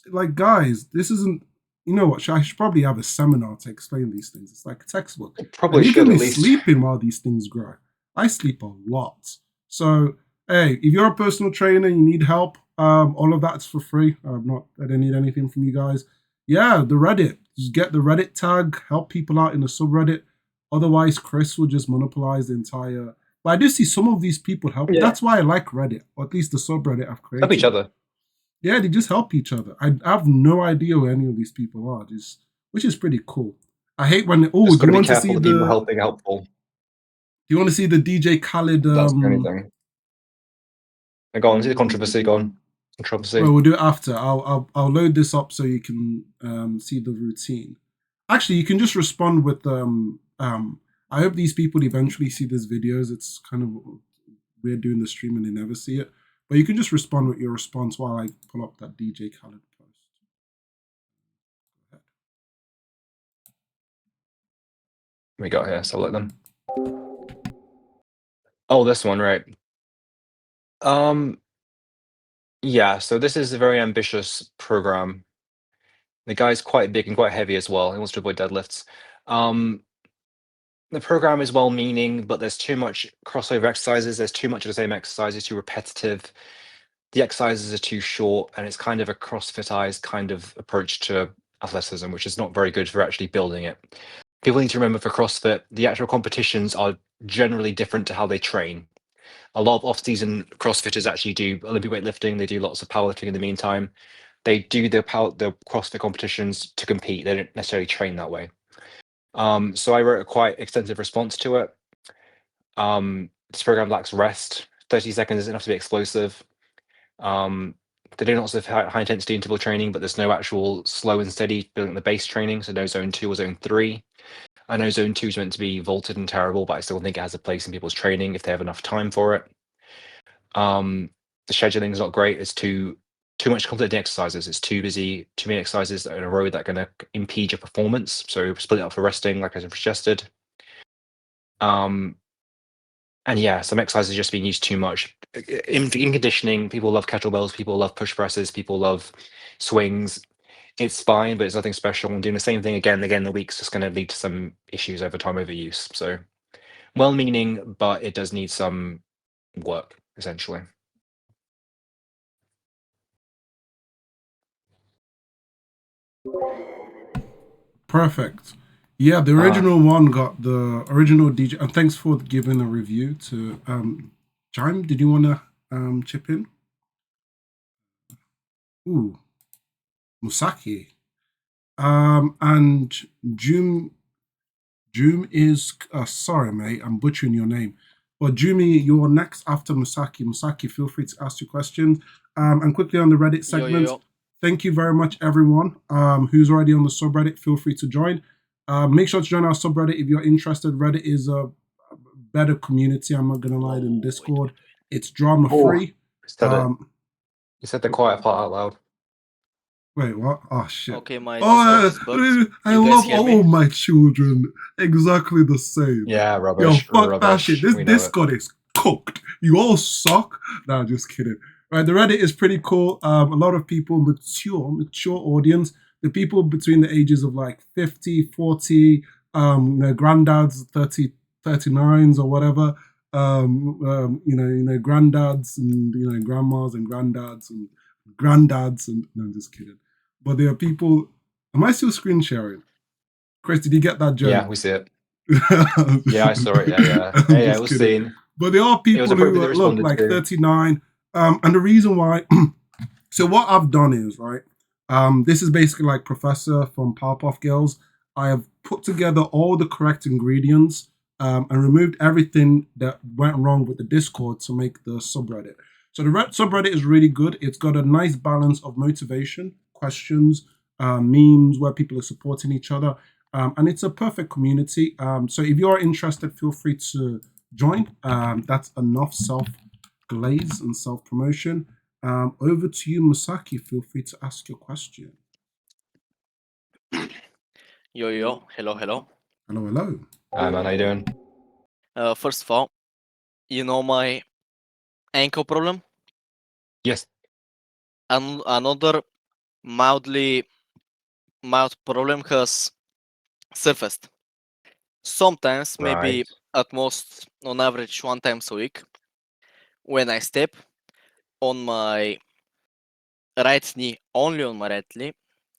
Like, guys, this isn't. You know what? I should probably have a seminar to explain these things. It's like a textbook.
Probably
And you
should
can
at
be
least.
sleeping while these things grow. I sleep a lot. So, hey, if you're a personal trainer, you need help, all of that's for free. I don't need anything from you guys. Yeah, the Reddit. Just get the Reddit tag, help people out in the subreddit. Otherwise, Chris will just monopolize the entire. But I do see some of these people help.
Yeah.
That's why I like Reddit, or at least the subreddit I've created.
Help each other.
Yeah, they just help each other. I have no idea who any of these people are, which is pretty cool. I hate when. Oh,
Just
do
got
you
to be
want to
careful
see
the people helping helpful.
Do you want to see the DJ Khaled?
That's the only thing. Go on, see the controversy. Go on. Controversy.
Well, we'll do it after. I'll load this up so you can see the routine. Actually, you can just respond with I hope these people eventually see these videos. It's kind of weird doing the stream and they never see it. But you can just respond with your response while I pull up that DJ Khaled post.
We got here, so let them. Oh, this one, right. Yeah, so this is a very ambitious program The guy's quite big and quite heavy as well. He wants to avoid deadlifts. The program is well-meaning, but there's too much crossover exercises. There's too much of the same exercises, too repetitive. The exercises are too short, and it's kind of a CrossFitized kind of approach to athleticism, which is not very good for actually building it. People need to remember for CrossFit, the actual competitions are generally different to how they train. A lot of off-season CrossFitters actually do Olympic weightlifting. They do lots of powerlifting in the meantime. They do the CrossFit competitions to compete. They don't necessarily train that way. So I wrote a quite extensive response to it. This program lacks rest. 30 seconds isn't enough to be explosive. They do lots of high intensity interval training, but there's no actual slow and steady building the base training. So no zone 2 or zone 3. I know zone 2 is meant to be vaulted and terrible, but I still think it has a place in people's training if they have enough time for it. The scheduling is not great. It's too much conflicting exercises. It's too busy, too many exercises in a row that are going to impede your performance. So split it up for resting, like I suggested. And yeah, some exercises are just being used too much. In conditioning, people love kettlebells, people love push presses, people love swings. It's fine, but it's nothing special. And doing the same thing again and again in the week is just going to lead to some issues over time, overuse. So well-meaning, but it does need some work, essentially.
Perfect. Yeah, the original one got the original DJ. And thanks for giving a review to Jime. Did you want to chip in? Ooh, Musaki. And Jum is sorry, mate, I'm butchering your name. But Jumi, you're next after Musaki. Musaki, feel free to ask your questions. And quickly on the Reddit segment, thank you very much, everyone who's already on the subreddit. Feel free to join. Make sure to join our subreddit if you're interested. Reddit is a better community, I'm not gonna lie, than Discord. It's drama free.
You said the quiet part out loud.
Wait, what? Oh shit.
Okay, my
Oh,
Discord is bugged.
I
You guys
love
hear
all
me?
my children exactly the same.
Yeah,
Yo,
rubbish.
fuck that shit. This
We know it.
Discord is cooked. You all suck. Nah, just kidding. Right, the Reddit is pretty cool. A lot of people, mature audience. The people between the ages of like 50, 40, granddads, 30, 39s or whatever. Granddads and grandmas and granddads and no, I'm just kidding. But there are people. Am I still screen sharing? Chris, did you get that joke?
Yeah, we see it. Yeah, I saw it. Yeah. Yeah, it was seen.
But there are people who look like 39. And the reason why, so what I've done is, right, this is basically like Professor from Powerpuff Girls. I have put together all the correct ingredients and removed everything that went wrong with the Discord to make the subreddit. So the subreddit is really good. It's got a nice balance of motivation, questions, memes where people are supporting each other. And it's a perfect community. So if you're interested, feel free to join. That's enough self-glaze and self-promotion. Over to you, Masaki. Feel free to ask your question.
Yo. Hello.
Hello.
Hi, man. How you doing?
First of all, you know my ankle problem?
Yes.
Another mild problem has surfaced. Sometimes, maybe at most, on average, 1 time a week, when I step on my right knee, only on my right knee,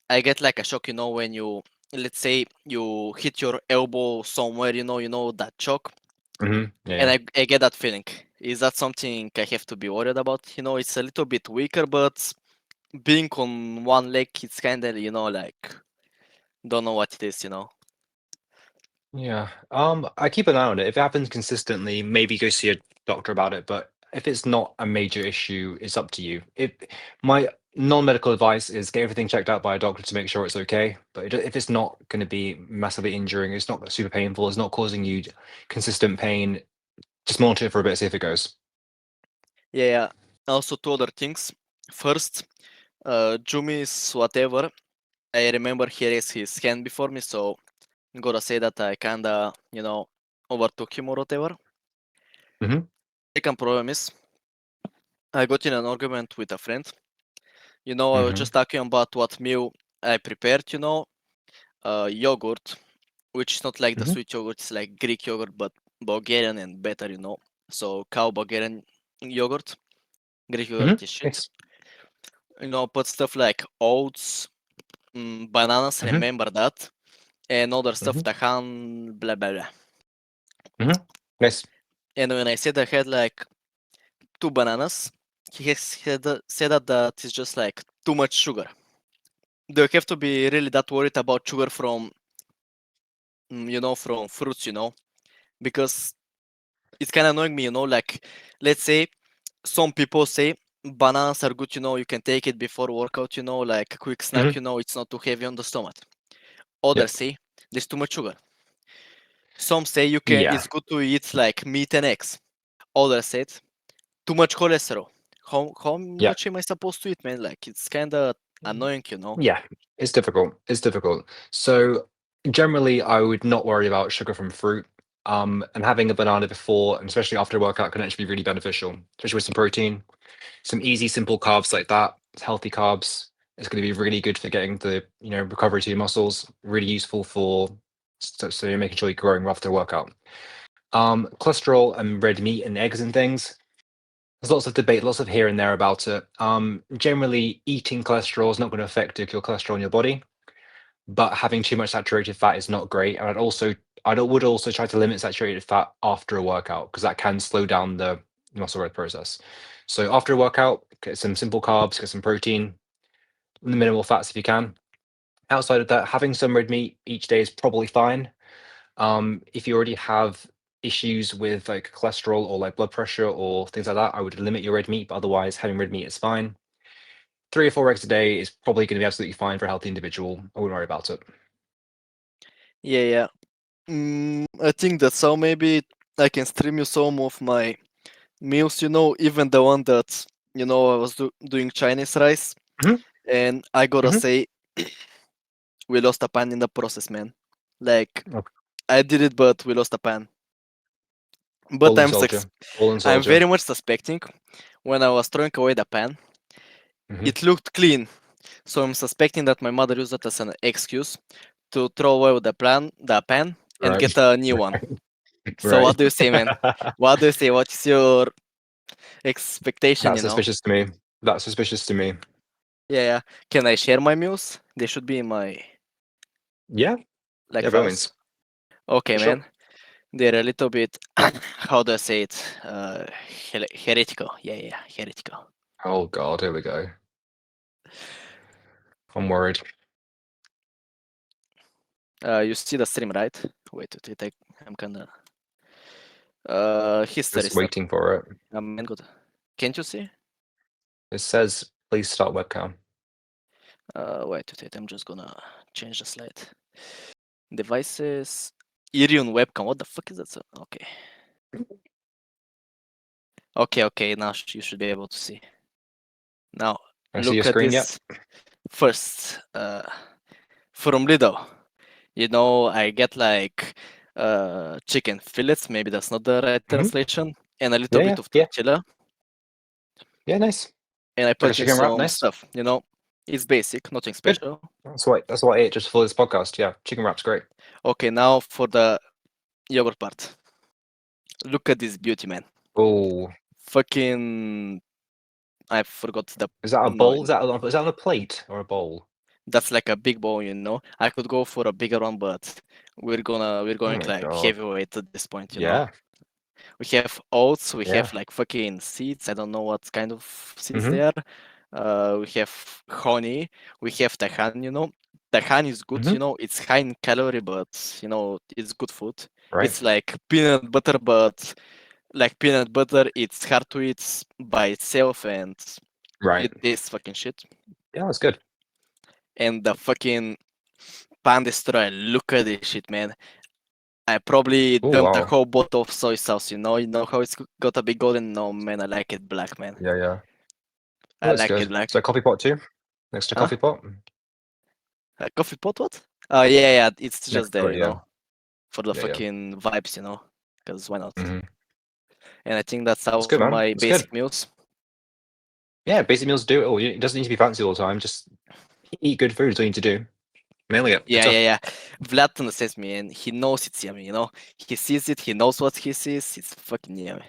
I get like a shock, when you, let's say, you hit your elbow somewhere, that shock.
Mm-hmm. Yeah.
And I get that feeling. Is that something I have to be worried about? It's a little bit weaker, but being on one leg, it's kind of, like, don't know what it is,
Yeah. I keep an eye on it. If it happens consistently, maybe go see a doctor about it. But if it's not a major issue, it's up to you. My non-medical advice is get everything checked out by a doctor to make sure it's okay. But if it's not going to be massively injuring, it's not super painful, it's not causing you consistent pain, just monitor it for a bit, see if it goes.
Yeah. Also, 2 other things. First, Jumi's whatever. I remember he raised his hand before me, so I'm gonna say that I kinda, overtook him or whatever.
Mhm.
Second problem is, I got in an argument with a friend. I was just talking about what meal I prepared, yogurt, which is not like the sweet yogurt, it's like Greek yogurt, but Bulgarian and better, So cow Bulgarian yogurt, Greek yogurt is shit.
Yes.
Put stuff like oats, bananas, remember that, and other stuff, tahan, blah blah blah.
Nice.
And when I said I had like 2 bananas, he said that it's just like too much sugar. Do you have to be really that worried about sugar from, from fruits, because it's kind of annoying me, like, let's say some people say bananas are good, you can take it before workout, like a quick snack, it's not too heavy on the stomach. Others say there's too much sugar. Some say it's good to eat like meat and eggs. Others said too much cholesterol. How much am I supposed to eat, man? Like, it's kind of annoying,
Yeah, it's difficult. It's difficult. So generally, I would not worry about sugar from fruit. And having a banana before, and especially after a workout, can actually be really beneficial, especially with some protein, some easy, simple carbs like that. It's healthy carbs. It's going to be really good for getting the recovery to your muscles. Really useful for so you're making sure you're growing after a workout. Cholesterol and red meat and eggs and things. There's lots of debate, lots of here and there about it. Generally, eating cholesterol is not going to affect your cholesterol in your body, but having too much saturated fat is not great. And I would also try to limit saturated fat after a workout because that can slow down the muscle growth process. So after a workout, get some simple carbs, get some protein, minimal fats if you can. Outside of that, having some red meat each day is probably fine. If you already have issues with like cholesterol or like blood pressure or things like that, I would limit your red meat, but otherwise having red meat is fine. 3 or 4 eggs a day is probably going to be absolutely fine for a healthy individual. I wouldn't worry about it.
Yeah. I think that's how maybe I can stream you some of my meals, even the one that, I was doing Chinese rice. And I gotta say, we lost a pan in the process, man. Like, I did it, but we lost a pan. But
Fallen soldier.
I'm very much suspecting when I was throwing away the pan, it looked clean. So I'm suspecting that my mother used it as an excuse to throw away the pan, and get a new one. So what do you say, man? What do you say? What's your expectation,
That's suspicious to me. That's suspicious to me.
Yeah. Can I share my meals? They should be in my
files.
files. Okay,
For sure.
man. They're a little bit, how do I say it? Heretical. Yeah, heretical.
Oh God, here we go. I'm worried.
You see the stream, right? Wait, I'm kinda history
Just waiting for it.
Man, good. Can't you see?
It says please start webcam.
Wait, I'm just gonna change the slide. Devices. Irion webcam. What the fuck is that? Okay. Okay. Now you should be able to see. Now
I see
look
your
at
screen.
this. First, from Lidl. I get like chicken fillets. Maybe that's not the right translation. And a little bit of tortilla.
Yeah, nice.
And I put in
chicken wrap,
some
nice.
stuff. It's basic, nothing special.
That's what I ate just for this podcast. Yeah, chicken wrap's great.
Okay, now for the yogurt part. Look at this beauty, man.
Oh.
Fucking, I forgot the.
Is that a bowl? Is that on a plate or a bowl?
That's like a big bowl, I could go for a bigger one, but we're going like
God.
heavyweight at this point,
Yeah.
We have oats, we have like fucking seeds. I don't know what kind of seeds they are. We have honey, we have tahan, Tahan is good, it's high in calorie, but it's good food.
Right.
It's like peanut butter, but like peanut butter, it's hard to eat by itself, and it tastes fucking shit.
Yeah, that's good.
And the fucking pan destroyer, look at this shit, man. I probably dumped a whole bottle of soy sauce, you know how it's got to be golden? No, man, I like it black, man.
Yeah.
I like it black.
So coffee pot too? Next to coffee pot?
A coffee pot, what? Oh, yeah, it's just there, for the fucking vibes, because why not? And I think that's how
good,
for
man.
my
That's
basic
good.
meals.
Yeah, basic meals do it all. It doesn't need to be fancy all the time. Just Eat good food is what you need to do. Mainly it.
Yeah. Vlad understands me, and he knows it's yummy. You know, he sees it. He knows what he sees. It's fucking yummy.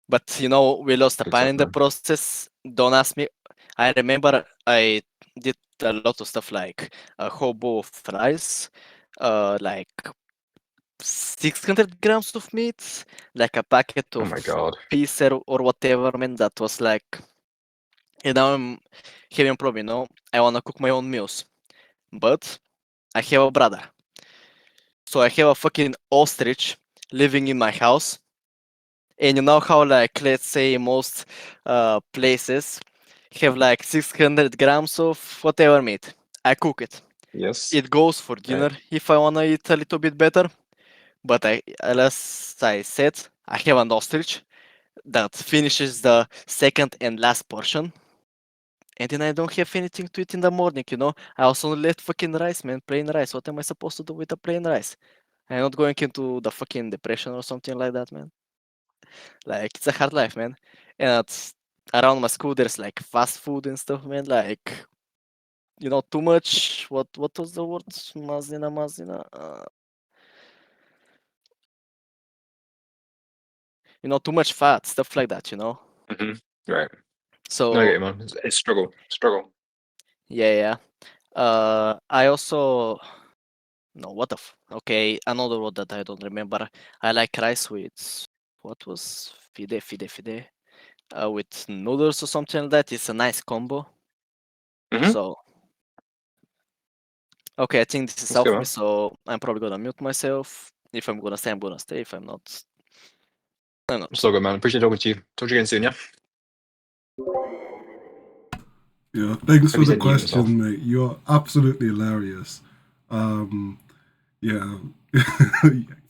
But you know, we lost a
Good
pan
stuff,
in the
man.
process. Don't ask me. I remember I did a lot of stuff like a whole bowl of rice, like 600 grams of meat, like a packet
Oh
of
my god.
peas or whatever. Man, that was like. And now I'm having a problem. You know, I wanna cook my own meals, but I have a brother. So I have a fucking ostrich living in my house. And you know how, like, let's say most places have like 600 grams of whatever meat. I cook it.
Yes.
It goes for dinner if I wanna eat a little bit better. But as I said, I have an ostrich that finishes the second and last portion. And then I don't have anything to eat in the morning, you know. I also left fucking rice, man, plain rice. What am I supposed to do with the plain rice? I'm not going into the fucking depression or something like that, man. Like, it's a hard life, man. And around my school, there's like fast food and stuff, man. Like, you know, too much. What was the word? Mazina. You know, too much fat, stuff like that. You know.
Right.
So
No, I get you, man. It's struggle.
yeah. I also no, what the okay, another word that I don't remember. I like rice with what was fide with noodles or something like that. It's a nice combo. So okay, I think this is
That's
all
good,
for me.
man.
So I'm probably gonna mute myself. If I'm gonna stay, I'm gonna stay. If I'm not, I'm not.
It's all good, man. Appreciate talking to you. Talk to you again soon, yeah?
Yeah, thanks
Have
for
you
the
said mute yourself?
question, mate. You're absolutely hilarious. Yeah,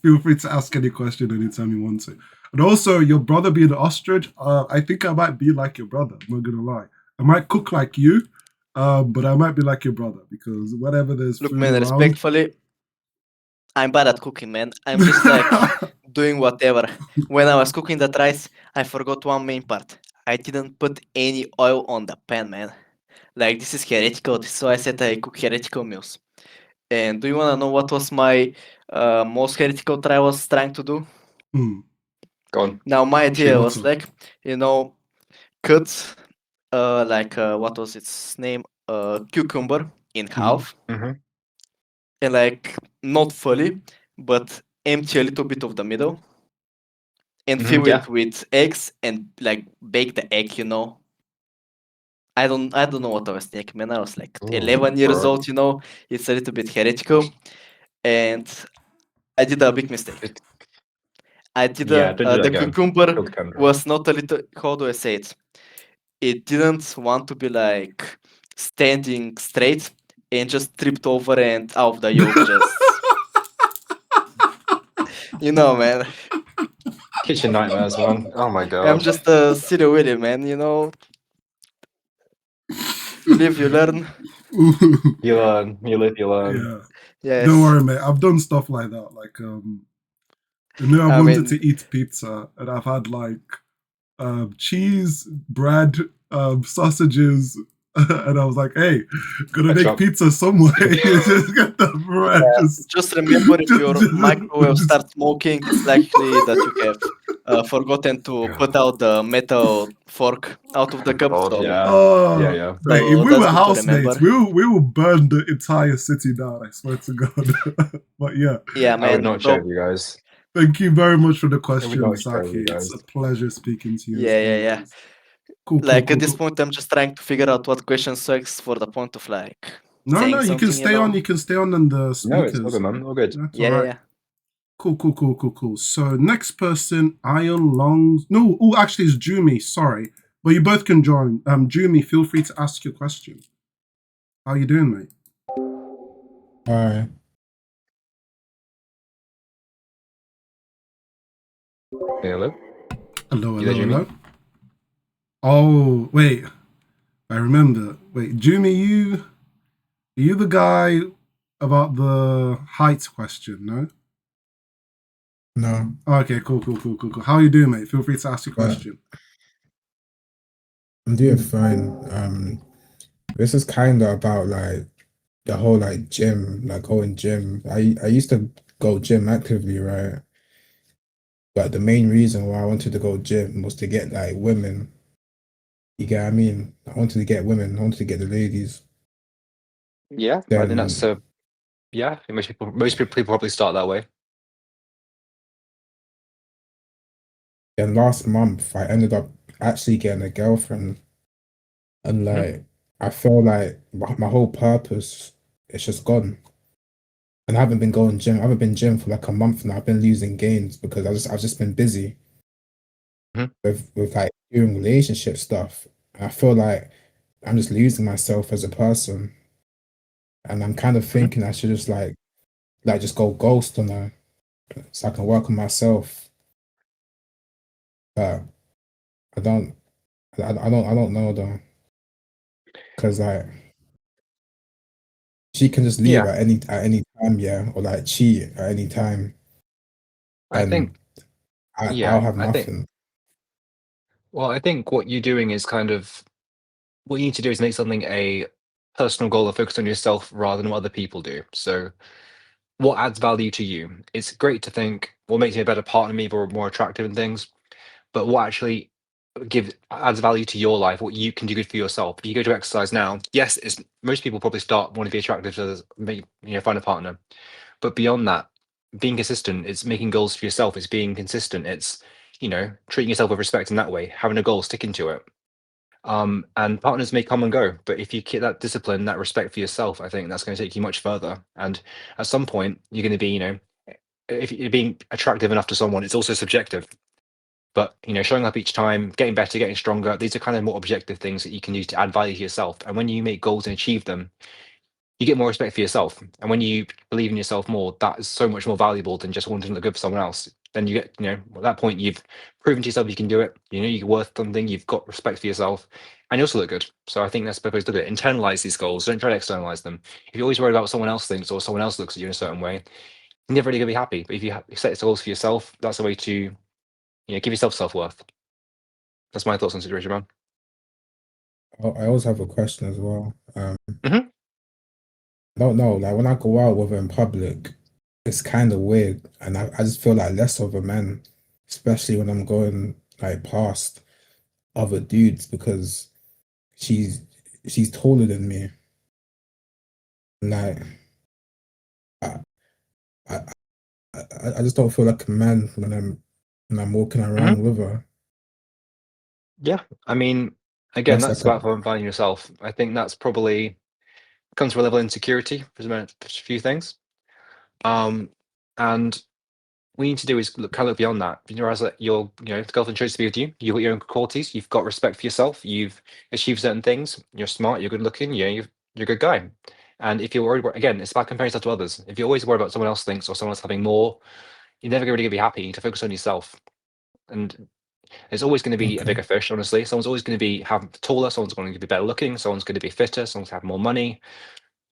feel free to ask any question anytime you want to. And also, your brother being an ostrich, I think I might be like your brother. I'm not gonna lie. I might cook like you, but I might be like your brother because whenever there's
Look,
food
man,
around,
respectfully, I'm bad at cooking, man. I'm just like doing whatever. When I was cooking that rice, I forgot one main part. I didn't put any oil on the pan, man. Like, this is heretical. This is why I said I cook heretical meals. And do you wanna know what was my most heretical try I was trying to do?
Go on.
Now my idea was
What's up?
like, you know, cut like what was its name? Cucumber in half. And like not fully, but empty a little bit of the middle. And fill it with eggs and like bake the egg, you know. I don't know what I was thinking, man. I was like 11 years
bro.
old, you know. It's a little bit heretical. And I did a big mistake. I did
don't do that
the
again.
cucumber
Kill the camera.
was not a little, how do I say it? It didn't want to be like standing straight and just tripped over and out of the yolk just you know, man.
Kitchen nightmares, man. Oh my god.
I'm just a silly willy, man, you know. You live, you learn.
You learn, you live, you learn.
Yeah.
Yes.
Don't worry, mate. I've done stuff like that. Like, you know, I wanted to eat pizza, and I've had like cheese, bread, sausages, and I was like, "Hey, gonna make pizza some way. Just get the bread."
Just remember, if your microwave starts smoking, it's likely that you have forgotten to put out the metal fork out of the cup. So,
Yeah. Mate, if we
that's
were
good to
housemates,
remember.
we will burn the entire city down. I swear to God. But yeah,
Yeah, man.
I would not share with you guys.
Thank you very much for the
I would
question,
not share with
Saki.
you
It's
guys.
a pleasure speaking to you.
Yeah.
Cool.
Like at this point, I'm just trying to figure out what question sucks for the point of like saying
No, you can
something,
stay
you know?
on. You can stay on in the
No,
speakers.
it's all good, man. All good.
That's
Yeah,
all right.
yeah.
Cool. So next person, Iron Longs. No, actually, it's Jumi. Sorry, but you both can join. Jumi, feel free to ask your question. How you doing, mate?
Hi.
Hello.
Hello. Oh, wait. I remember. Wait, Jumi, are you the guy about the height question? No.
No.
Okay, cool. How you doing, mate? Feel free to ask your question.
I'm doing fine. this is kind of about like the whole like gym, like going gym. I used to go gym actively, right? But the main reason why I wanted to go gym was to get like women. You get what I mean? I wanted to get women. I wanted to get the ladies.
Yeah, I think that's
Then
yeah. I think most people probably start that way.
then last month I ended up actually getting a girlfriend, and like I feel like my whole purpose it's just gone. And I haven't been going gym. I haven't been gym for like a month now. I've been losing gains because I've just been busy with like doing relationship stuff. And I feel like I'm just losing myself as a person. And I'm kind of thinking I should just like just go ghost on her so I can work on myself. But I don't I don't know though. Cause like she can just leave
Yeah,
at any time, yeah, or like cheat at any time.
I
And
think
I'll
yeah,
have
I think
nothing.
well, I think what you're doing is kind of what you need to do is make something a personal goal and focus on yourself rather than what other people do. So what adds value to you? It's great to think what makes you a better partner, maybe or more attractive and things, but what actually adds value to your life, what you can do good for yourself. If you go to exercise now, yes, it's most people probably start want to be attractive to others, find a partner. But beyond that, being consistent, it's making goals for yourself, it's being consistent, it's treating yourself with respect in that way, having a goal, sticking to it. And partners may come and go, but if you keep that discipline, that respect for yourself, I think that's going to take you much further. And at some point, you're going to be, if you're being attractive enough to someone, it's also subjective. But showing up each time, getting better, getting stronger, these are kind of more objective things that you can use to add value to yourself. And when you make goals and achieve them, you get more respect for yourself. And when you believe in yourself more, that is so much more valuable than just wanting to look good for someone else. Then you get, at that point, you've proven to yourself you can do it. You're worth something. You've got respect for yourself, and you also look good. So I think that's the best way to do it. Internalize these goals. Don't try to externalize them. If you're always worried about what someone else thinks or someone else looks at you in a certain way, you're never really gonna be happy. But if you set goals for yourself, that's a way to, give yourself self-worth. That's my thoughts on the situation, man.
I also have a question as well.
Mhm.
I don't know, like when I go out with her in public, it's kind of weird, and I just feel like less of a man, especially when I'm going like past other dudes because she's she's taller than me. Like I I, I just don't feel like a man when I'm walking
Mhm.
around with her.
Yeah. I mean, again,
That's
that's
like a
about finding yourself. I think that's probably comes from a level of insecurity for a few things. And what you need to do is kind of look beyond that. You realize that the girlfriend chose to be with you. You've got your own qualities. You've got respect for yourself. You've achieved certain things. You're smart. You're good looking. You're a good guy. And if you're worried, again, it's about comparing yourself to others. If you're always worried about someone else thinks or someone else having more, you're never really going to be happy. You need to focus on yourself. And there's always going to be a
okay.
bigger fish, honestly. Someone's always going to be have taller. Someone's going to be better looking. Someone's going to be fitter. Someone's going to have more money.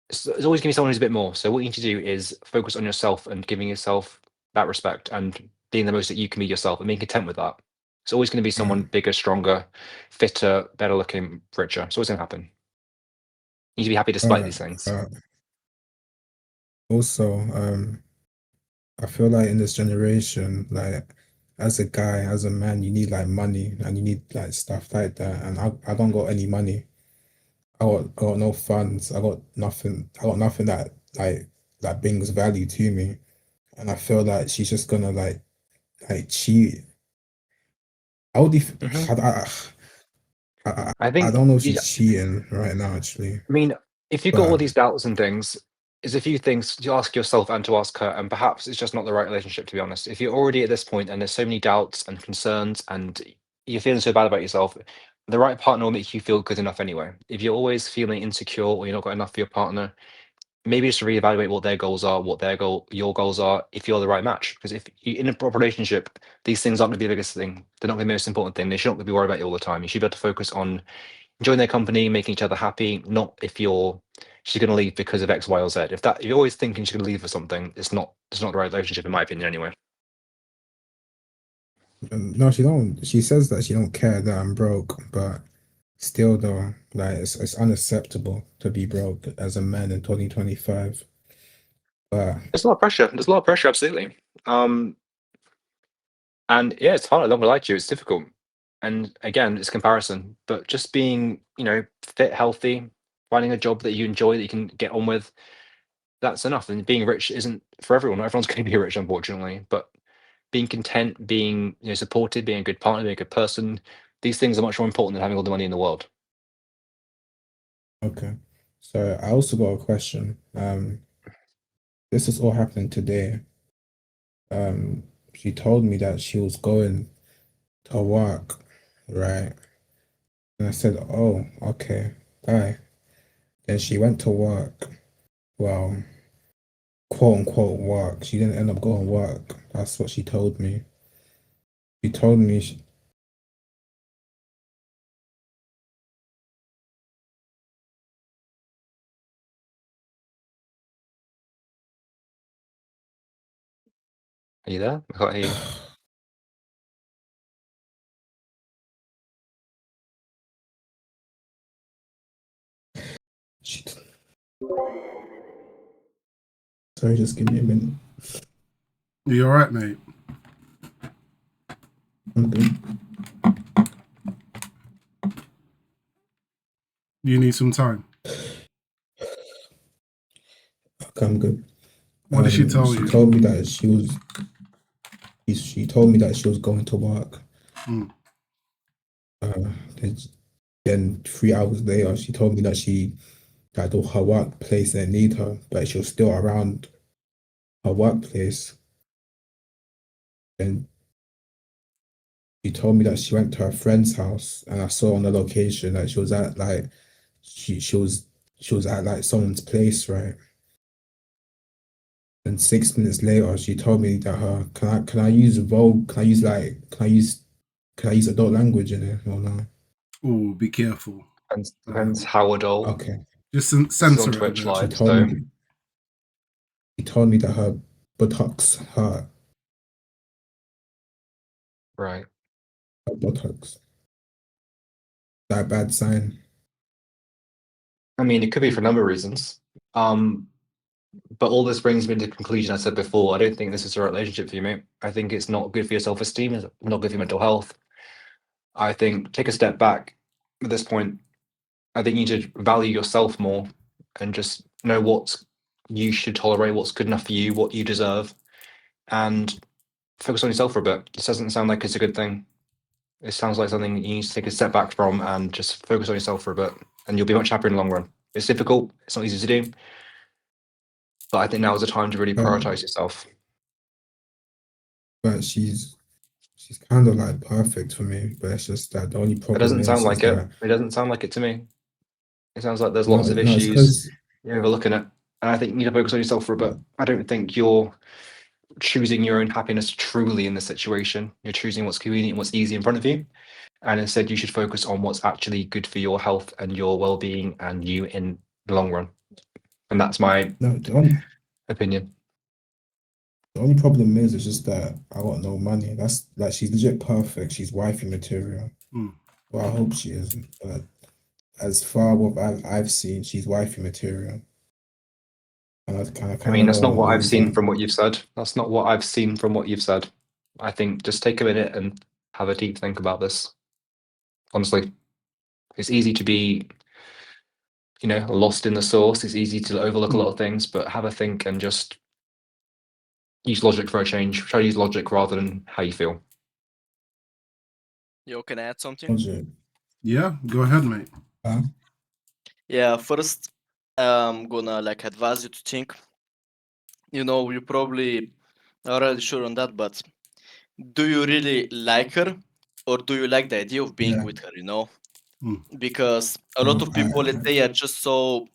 There's always going to be someone who's a bit more. So what you need to do is focus on yourself and giving yourself that respect and being the most that you can be yourself and being content with that. It's always going to be someone bigger, stronger, fitter, better looking, richer. It's always going to happen. You need to be happy
All
despite
right.
these things.
Also, I feel like in this generation, like as a guy, as a man, you need like money and you need like stuff like that. And I don't got any money. I got no funds. I got nothing. I got nothing that brings value to me. And I feel like she's just gonna like cheat. I would if
hmm I
I
think
don't know if she's cheating right now actually.
I mean, if you've got all
But
these doubts and things, there's a few things to ask yourself and to ask her, and perhaps it's just not the right relationship, to be honest. If you're already at this point and there's so many doubts and concerns and you're feeling so bad about yourself, the right partner will make you feel good enough anyway. If you're always feeling insecure or you're not got enough for your partner, maybe just reevaluate what their goals are, your goals are, if you're the right match. Because if you in a proper relationship, these things aren't going to be the biggest thing. They're not going to be the most important thing. They shouldn't be worried about you all the time. You should be able to focus on enjoying their company, making each other happy, not if she's going to leave because of X, Y, or Z. If you're always thinking she's going to leave for something, it's not the right relationship in my opinion anyway.
no, she don't. She says that she don't care that I'm broke, but Still though, like it's unacceptable to be broke as a man in 2025. But
There's a lot of pressure. There's a lot of pressure, absolutely. And yeah, it's hard. I don't gonna lie to you, it's difficult. And again, it's comparison. But just being, fit, healthy, finding a job that you enjoy that you can get on with, that's enough. And being rich isn't for everyone. Not everyone's going to be rich, unfortunately. But being content, being supported, being a good partner, being a good person, these things are much more important than having all the money in the world.
okay. So I also got a question. This is all happening today. She told me that she was going to work, right? And I said, oh, okay, bye. Then she went to work. Well, quote unquote work. She didn't end up going to work. That's what she told me. She told me
Are you there? I can't hear you.
she, sorry, just give me a minute.
You all right, mate?
I'm good.
You need some time.
Okay, I'm good.
What did she tell
She
you?
told me that she told me that she was going to work.
Mm.
Then, then 3 hours later, she told me that her workplace didn't need her, but she was still around her workplace. And she told me that she went to her friend's house, and I saw on the location that she was at like she was at like someone's place, right? And 6 minutes later, she told me that can I use Vogue? Can I use adult language in it or no?
Oh, be careful.
Depends how adult.
Okay.
Just
This is on
censor it a
Twitch
bit.
Live,
She told
so
me she told me that her buttocks hurt.
right.
Her buttocks. That a bad sign.
I mean, it could be for a number of reasons. But all this brings me to the conclusion I said before. I don't think this is the right relationship for you, mate. I think it's not good for your self-esteem. It's not good for your mental health. I think take a step back at this point. I think you need to value yourself more and just know what you should tolerate, what's good enough for you, what you deserve, and focus on yourself for a bit. This doesn't sound like it's a good thing. It sounds like something you need to take a step back from and just focus on yourself for a bit, and you'll be much happier in the long run. It's difficult. It's not easy to do, but I think now is the time to really prioritize yourself.
But she's kind of like perfect for me. But it's just that the only
It
problem
doesn't sound
is
like it.
that
It doesn't sound like it to me. It sounds like there's
no,
lots of
no, it's
issues
because
you're overlooking it. And I think you need to focus on yourself for a bit. I don't think you're choosing your own happiness truly in this situation. You're choosing what's convenient, what's easy in front of you. And instead, you should focus on what's actually good for your health and your well being and you in the long run. And that's my
no,
opinion.
the only problem is just that I got no money. That's like she's legit perfect. She's wifey material.
Mm.
Well, I hope she is. But as far what I've seen, she's wifey material. And I kind
I mean,
of
that's not
know
what I've
who's
seen from what you've said. That's not what I've seen from what you've said. I think just take a minute and have a deep think about this. Honestly, it's easy to be, lost in the source. It's easy to overlook a lot of things, but have a think and just use logic for a change. Try to use logic rather than how you feel.
Yo, can I add something?
Yeah, go ahead, mate.
Yeah, first, I'm gonna advise you to think. You probably are already sure on that, but do you really like her, or do you like the idea of being with her? Because a lot of people, let's say, are just so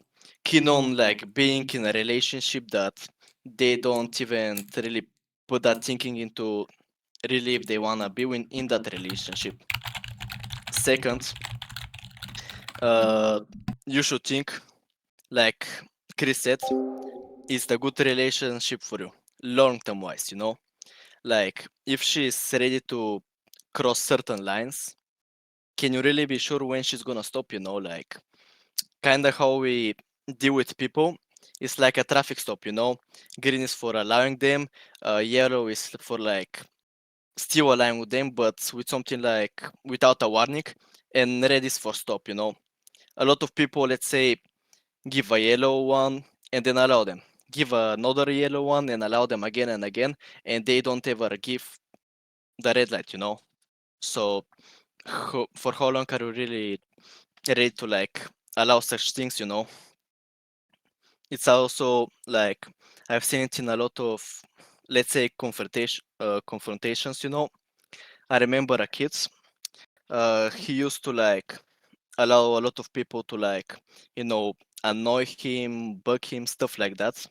keen on being in a relationship that they don't even really put that thinking into really if they wanna be in that relationship. Second, you should think, like Chris said, it's the good relationship for you, long term wise. Like if she's ready to cross certain lines, can you really be sure when she's gonna stop? Like kind of how we deal with people. It's like a traffic stop. Green is for allowing them, yellow is for like still aligning with them, but with something like without a warning, and red is for stop. A lot of people, let's say, give a yellow one and then allow them, give another yellow one and allow them again and again, and they don't ever give the red light. So for how long are you really ready to like allow such things? It's also like I've seen it in a lot of, let's say, confrontations. I remember a kid. He used to like allow a lot of people to like annoy him, bug him, stuff like that.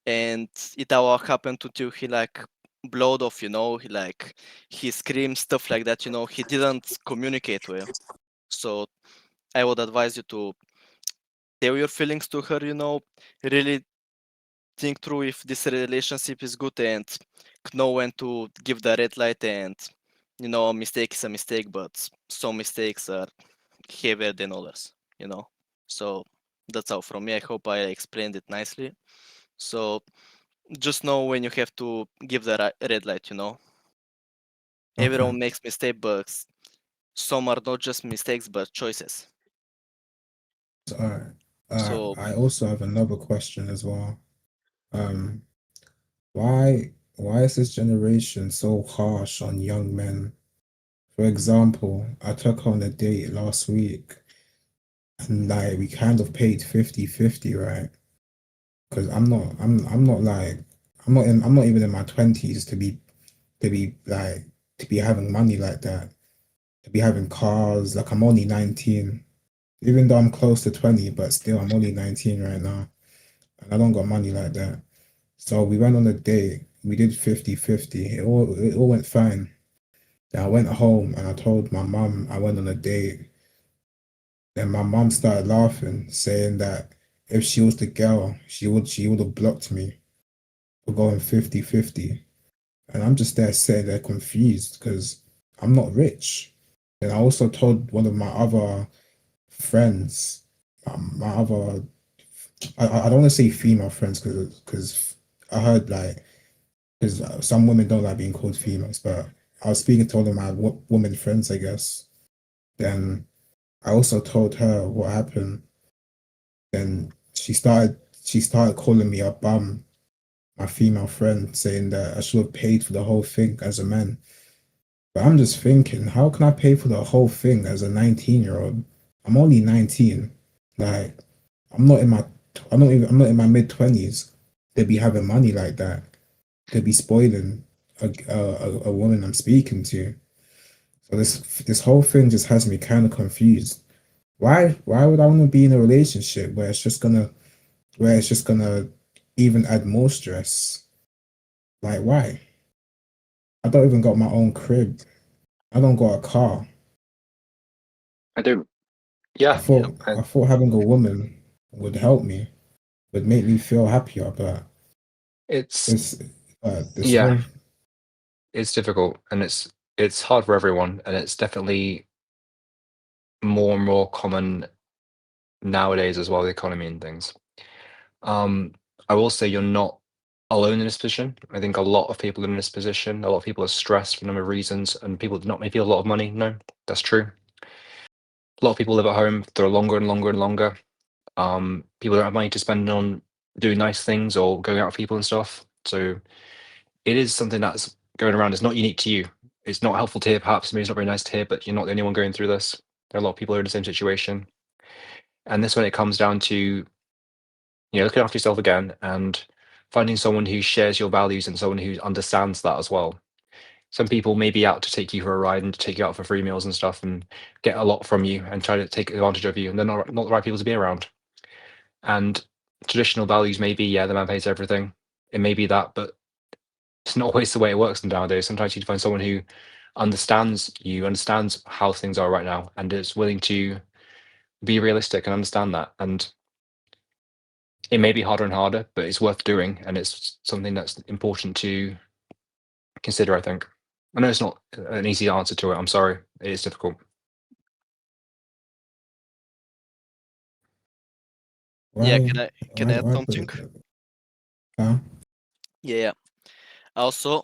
And it all happened until he like blowed off. He screamed, stuff like that. He didn't communicate well. So I would advise you to tell your feelings to her. Really think through if this relationship is good, and know when to give the red light. And a mistake is a mistake, but some mistakes are heavier than others. So that's all from me. I hope I explained it nicely. So just know when you have to give the red light. Everyone
Okay.
makes mistakes, but some are not just mistakes but choices.
All right.
So
I also have another question as well. Um, why is this generation so harsh on young men? For example, I took on a date last week and like we kind of paid 50-50, right? Because I'm not even in my 20s to be having money like that, to be having cars. Like I'm only 19. Even though I'm close to 20, but still I'm only 19 right now. And I don't got money like that. So we went on a date. We did 50-50. It all went fine. Then I went home and I told my mum I went on a date. Then my mum started laughing, saying that if she was the girl, she would have blocked me for going 50-50. And I'm just there sitting there confused because I'm not rich. And I also told one of my other friends, my other, I don't want to say female friends because I heard like, because some women don't like being called females, but I was speaking to one of my woman friends, I guess. Then I also told her what happened. Then she started calling me a bum, my female friend, saying that I should have paid for the whole thing as a man. But I'm just thinking, how can I pay for the whole thing as a 19-year-old? I'm only 19. Like, I'm not in my I'm not in my mid-20s to be having money like that, to be spoiling a woman I'm speaking to. So this whole thing just has me kind of confused. Why would I want to be in a relationship where it's just gonna even add more stress? Like why? I don't even got my own crib. I don't got a car.
I do.
I
Yeah.
thought I thought having a woman would help me, would make me feel happier, but
It's
this
yeah,
whole
it's difficult and it's hard for everyone, and it's definitely more and more common nowadays as well, the economy and things. I will say you're not alone in this position. I think a lot of people are in this position. A lot of people are stressed for a number of reasons, and people do not make a lot of money. No, that's true. A lot of people live at home for longer and longer and longer. People don't have money to spend on doing nice things or going out with people and stuff. So it is something that's going around. It's not unique to you. It's not helpful to hear, perhaps. Maybe it's not very nice to hear, but you're not the only one going through this. There are a lot of people who are in the same situation. And this when it comes down to looking after yourself again and finding someone who shares your values and someone who understands that as well. Some people may be out to take you for a ride and to take you out for free meals and stuff and get a lot from you and try to take advantage of you, and they're not the right people to be around. And traditional values may be, yeah, the man pays everything. It may be that, but it's not always the way it works nowadays. Sometimes you need to find someone who understands you, understands how things are right now, and is willing to be realistic and understand that. And it may be harder and harder, but it's worth doing, and it's something that's important to consider, I think. I know it's not an easy answer to it. I'm sorry. It is difficult.
Yeah,
Why?
can I add
Why put
something?
it? Huh?
Yeah. Also,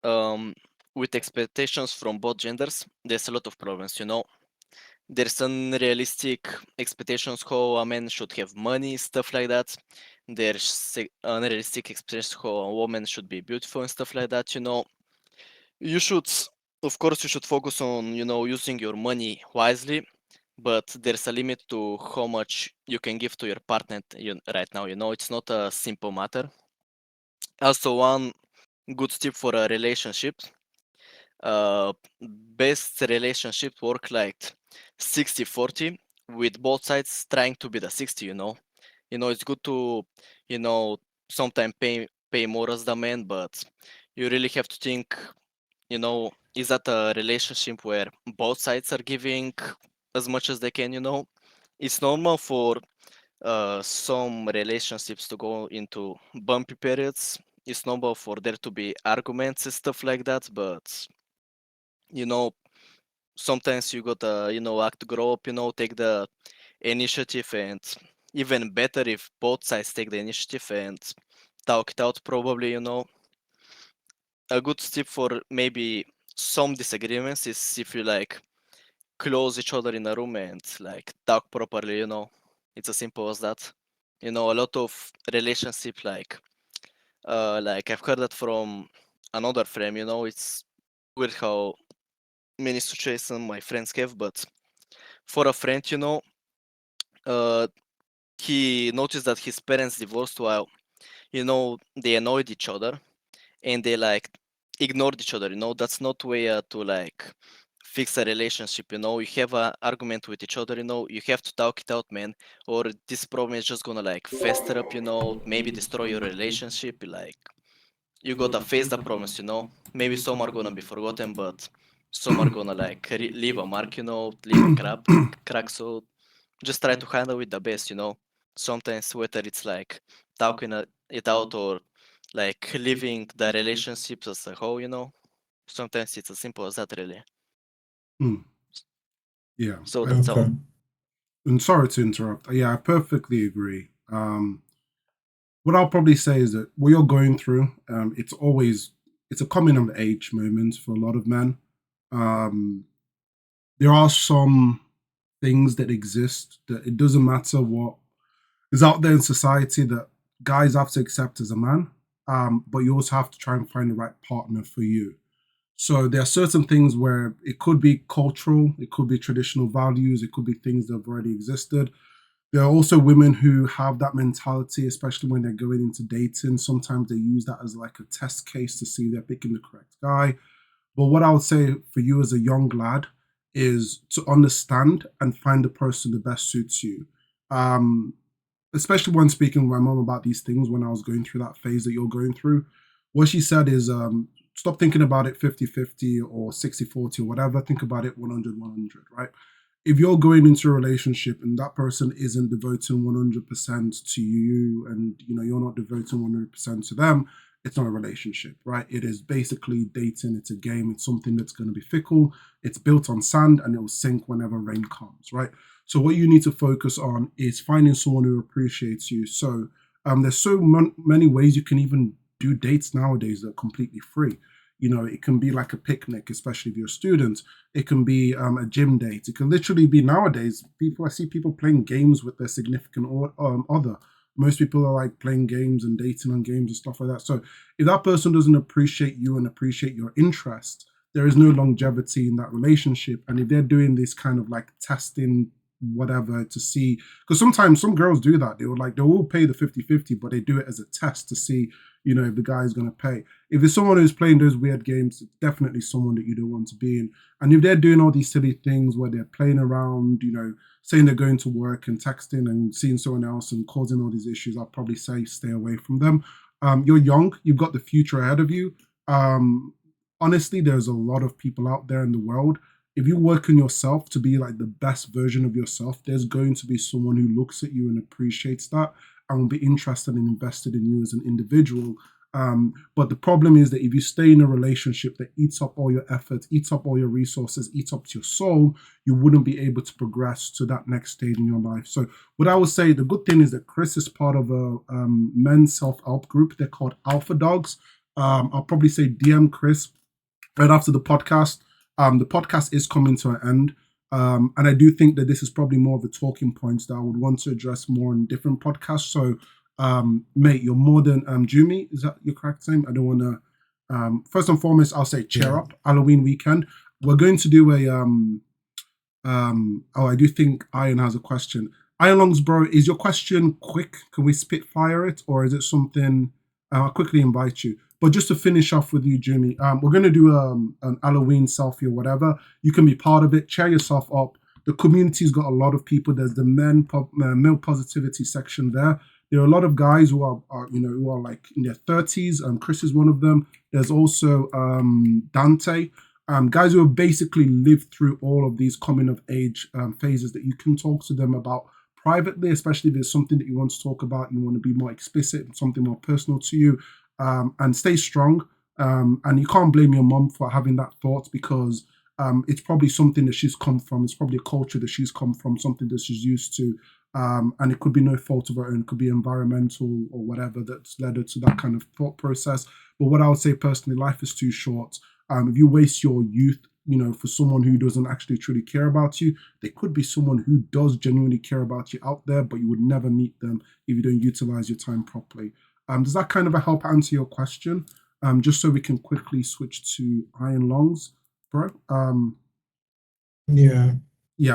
um, with expectations from both genders, there's a lot of problems. There's unrealistic expectations how a man should have money, stuff like that. There's unrealistic expectations how a woman should be beautiful and stuff like that. You should, of course, you should focus on using your money wisely, but there's a limit to how much you can give to your partner right now. It's not a simple matter. Also, one good tip for a relationship: uh, best relationship work like 60-40, with both sides trying to be the 60. It's good to sometimes pay more as the man, but you really have to think, is that a relationship where both sides are giving as much as they can? It's normal for some relationships to go into bumpy periods. It's normal for there to be arguments and stuff like that, but you know sometimes you gotta act to grow up, take the initiative, and even better if both sides take the initiative and talk it out. Probably, a good tip for maybe some disagreements is if you close each other in a room and talk properly. It's as simple as that. A lot of relationship I've heard that from another friend. It's weird how many situations my friends have, but for a friend, uh, he noticed that his parents divorced while they annoyed each other, and they ignored each other. That's not way to fix a relationship. You have an argument with each other, you have to talk it out, man, or this problem is just gonna fester up, maybe destroy your relationship. You gotta face the problems. Maybe some are gonna be forgotten, but some are gonna leave a mark, leave a crack. So just try to handle it the best. Sometimes whether it's talking it out or living the relationships as a whole. Sometimes it's as simple as that, really.
Yeah.
So that's all.
And sorry to interrupt. Yeah, I perfectly agree. What I'll probably say is that what you're going through, it's a coming of age moment for a lot of men. There are some things that exist that it doesn't matter what is out there in society that guys have to accept as a man, but you also have to try and find the right partner for you. So there are certain things where it could be cultural, it could be traditional values, it could be things that have already existed. There are also women who have that mentality, especially when they're going into dating. Sometimes they use that as like a test case to see if they're picking the correct guy. But what I would say for you as a young lad is to understand and find the person that best suits you. Um, Especially when speaking with my mom about these things when I was going through that phase that you're going through, what she said is stop thinking about it 50-50 or 60-40 or whatever. Think about it 100-100, right? If you're going into a relationship and that person isn't devoting 100% to you and you're not devoting 100% to them, it's not a relationship, right? It is basically dating. It's a game. It's something that's going to be fickle. It's built on sand and it will sink whenever rain comes, right? So what you need to focus on is finding someone who appreciates you. So there's so many ways you can even do dates nowadays that are completely free. It can be like a picnic, especially if you're a student. It can be a gym date. It can literally be nowadays. I see people playing games with their significant other. Most people are playing games and dating on games and stuff like that. So if that person doesn't appreciate you and appreciate your interest, there is no longevity in that relationship. And if they're doing this kind of testing whatever to see, because sometimes some girls do that, they will pay the 50-50, but they do it as a test to see if the guy is going to pay. If it's someone who's playing those weird games, it's definitely someone that you don't want to be in. And if they're doing all these silly things where they're playing around, saying they're going to work and texting and seeing someone else and causing all these issues, I'd probably say stay away from them. You're young, you've got the future ahead of you. Honestly, there's a lot of people out there in the world. If you work on yourself to be the best version of yourself, there's going to be someone who looks at you and appreciates that and will be interested and invested in you as an individual. But the problem is that if you stay in a relationship that eats up all your effort, eats up all your resources, eats up your soul, you wouldn't be able to progress to that next stage in your life. So what I would say, the good thing is that Chris is part of a men's self-help group. They're called Alpha Dogs. I'll probably say DM Chris right after the podcast. The podcast is coming to an end. And I do think that this is probably more of the talking points that I would want to address more in different podcasts. So mate, you're more than Jumi, is that your correct name? I don't want to first and foremost, I'll say cheer up. Halloween weekend, we're going to do a I do think Iron has a question. Iron Longs, bro, is your question quick? Can we spitfire it, or is it something I'll quickly invite you? But just to finish off with you, Jimmy, we're going to do an Halloween selfie or whatever. You can be part of it. Cheer yourself up. The community's got a lot of people. There's the male positivity section there. There are a lot of guys who are who are like in their 30s. Chris is one of them. There's also Dante. Guys who have basically lived through all of these coming of age phases that you can talk to them about privately, especially if there's something that you want to talk about, you want to be more explicit, something more personal to you, and stay strong. And you can't blame your mom for having that thought, because it's probably something that she's come from. It's probably a culture that she's come from, something that she's used to. And it could be no fault of her own. It could be environmental or whatever that's led her to that kind of thought process. But what I would say personally, life is too short. If you waste your youth, for someone who doesn't actually truly care about you, there could be someone who does genuinely care about you out there, but you would never meet them if you don't utilize your time properly. Does that kind of help answer your question? Just so we can quickly switch to Iron Longs, bro.
Yeah,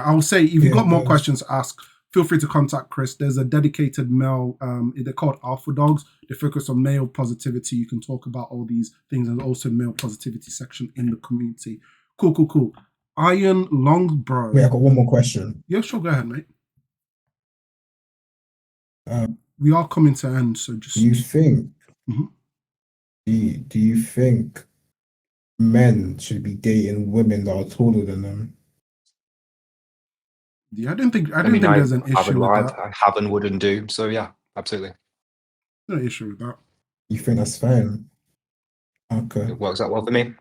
I will say, if you've got more questions to ask, feel free to contact Chris. There's a dedicated male, they're called Alpha Dogs. They focus on male positivity. You can talk about all these things, and also male positivity section in the community. Cool. Iron Long, bro.
Wait, I got one more question.
Yeah, sure, go ahead, mate. We are coming to end, so just...
Do you think, do you think men should be dating women that are taller than them?
Yeah, I don't think there's an issue with that.
I have and wouldn't do. So yeah, absolutely.
No issue with that.
You think that's fine? Okay.
It works out well for me.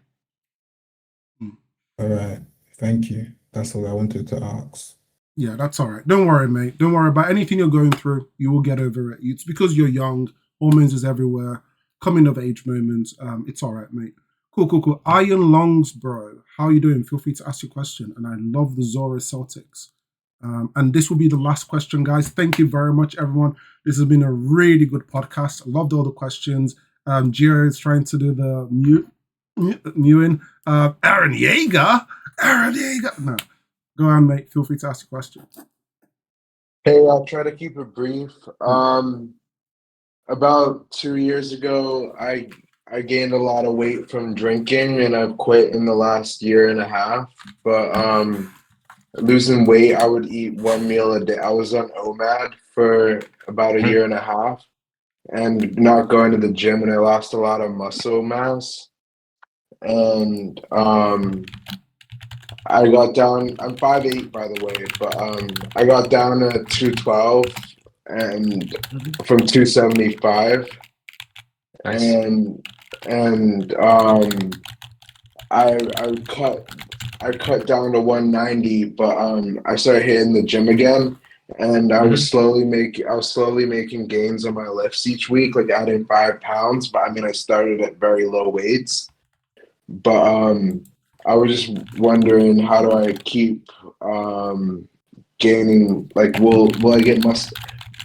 All right. Thank you. That's all I wanted to ask.
Yeah, that's all right. Don't worry, mate. Don't worry about anything you're going through. You will get over it. It's because you're young. Hormones is everywhere. Coming of age moments. It's all right, mate. Cool. Iron Longs, bro. How are you doing? Feel free to ask your question. And I love the Zora Celtics. And this will be the last question, guys. Thank you very much, everyone. This has been a really good podcast. I loved all the questions. Jira is trying to do the mewing. Aaron Yeager. No. Go on, mate. Feel free to ask your question.
Hey, I'll try to keep it brief. About 2 years ago, I gained a lot of weight from drinking, and I've quit in the last year and a half. But losing weight, I would eat one meal a day. I was on OMAD for about a year and a half, and not going to the gym, and I lost a lot of muscle mass. And I got down. I'm 5'8", by the way, but I got down to 212 and from 275,
nice.
and I cut down to 190, but I started hitting the gym again, and I was slowly making gains on my lifts each week, like adding 5 pounds. But I mean, I started at very low weights, but I was just wondering, how do I keep gaining? Like, will I get muscle?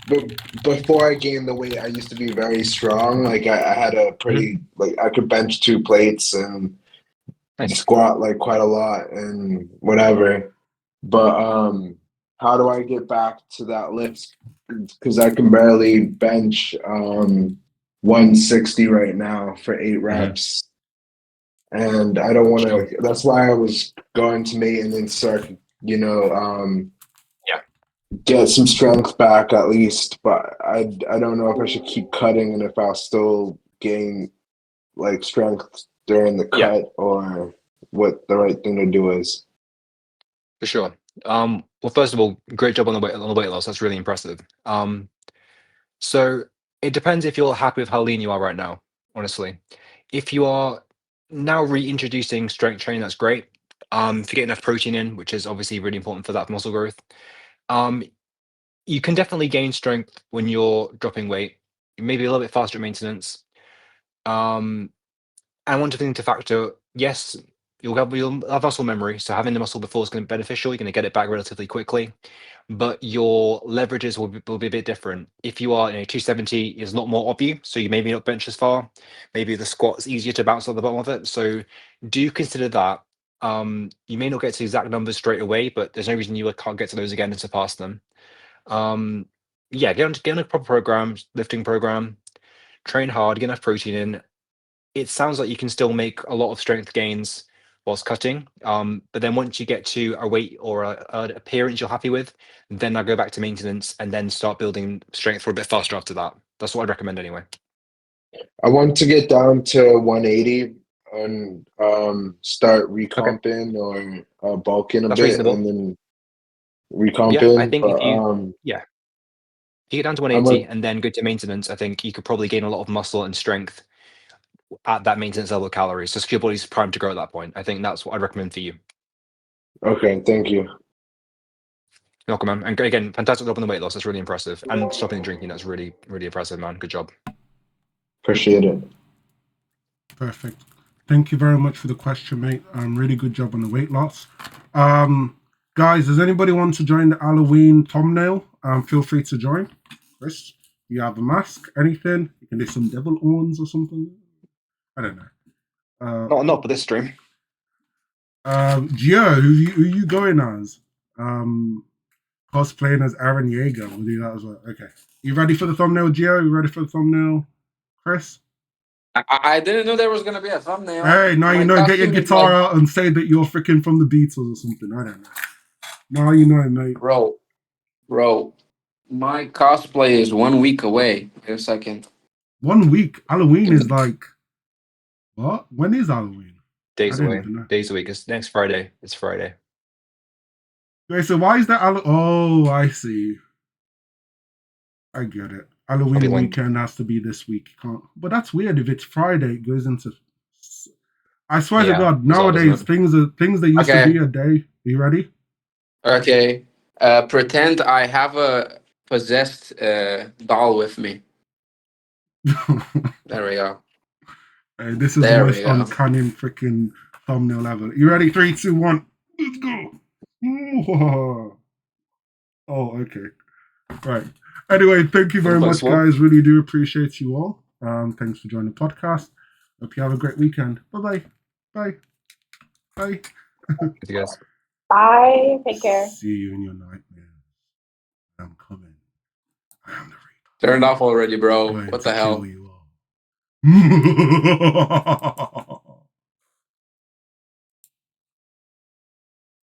But before I gained the weight, I used to be very strong. Like I had a pretty, like I could bench 2 plates and squat like quite a lot and whatever. But how do I get back to that lift? Because I can barely bench 160 right now for 8 reps. And I don't want to. That's why I was going to maintenance, so I could, get some strength back at least. But I don't know if I should keep cutting and if I'll still gain like strength during the cut, or what the right thing to do is.
For sure. Well, first of all, great job on the weight loss. That's really impressive. So it depends if you're happy with how lean you are right now. honestly. If you are now reintroducing strength training, that's great. If you get enough protein in, which is obviously really important for that muscle growth, you can definitely gain strength when you're dropping weight, maybe a little bit faster at maintenance. And one thing to factor, yes, you'll have muscle memory, so having the muscle before is going to be beneficial. You're going to get it back relatively quickly, but your leverages will be a bit different. If you are 270 is a lot more of you, so you maybe not bench as far. Maybe the squat is easier to bounce on the bottom of it. So do consider that. You may not get to exact numbers straight away, but there's no reason you can't get to those again and surpass them. Yeah, get on a proper program, lifting program, train hard, get enough protein in. It sounds like you can still make a lot of strength gains whilst cutting. But then once you get to a weight or an appearance you're happy with, then I go back to maintenance and then start building strength for a bit faster after that. That's what I'd recommend anyway.
I want to get down to 180 and start recomping or bulking a
That's
bit
reasonable.
and then recomping.
Yeah, I think
but,
if you get down to
I'm
180 and then go to maintenance, I think you could probably gain a lot of muscle and strength at that maintenance level of calories. Just your body's primed to grow at that point. I think that's what I'd recommend for you.
Okay, thank you.
You're welcome, man. And again, fantastic job on the weight loss. That's really impressive. And stopping the drinking, that's really, really impressive, man. Good job.
Appreciate it.
Perfect. Thank you very much for the question, mate. Really good job on the weight loss. Guys, does anybody want to join the Halloween thumbnail? Feel free to join. Chris, you have a mask, anything? You can do some devil horns or something. I don't know.
Not for this stream.
Gio, who you going as? Cosplaying as Aaron Yeager. We'll do that as well. Okay. You ready for the thumbnail, Gio? You ready for the thumbnail, Chris?
I didn't know there was gonna be a thumbnail.
Hey, now you know. Get your
costume is
guitar
like-
out and say that you're freaking from the Beatles or something. I don't know. Now you know, mate.
Bro, my cosplay is 1 week away. Wait a second.
1 week. Halloween is like what? When is Halloween?
Days
I don't
away.
even know.
Days a week. It's next Friday. It's Friday.
Okay, so why is that? Oh, I see. I get it. Halloween weekend has to be this week. You can't. But that's weird. If it's Friday, it goes into. I swear to God, nowadays things that used to be a day. Are you ready?
Okay. Pretend I have a possessed doll with me. There we go.
Hey, this is the most uncanny freaking thumbnail ever. You ready? 3, 2, 1. Let's go. Oh, okay. Right. Anyway, thank you very much, guys. Really do appreciate you all. Thanks for joining the podcast. Hope you have a great weekend. Bye-bye. Bye. Bye.
Thank you guys.
Bye. Take care.
See you in your nightmares. I'm coming. I am the
Reaper. Turned off already, bro. What the hell?
you all.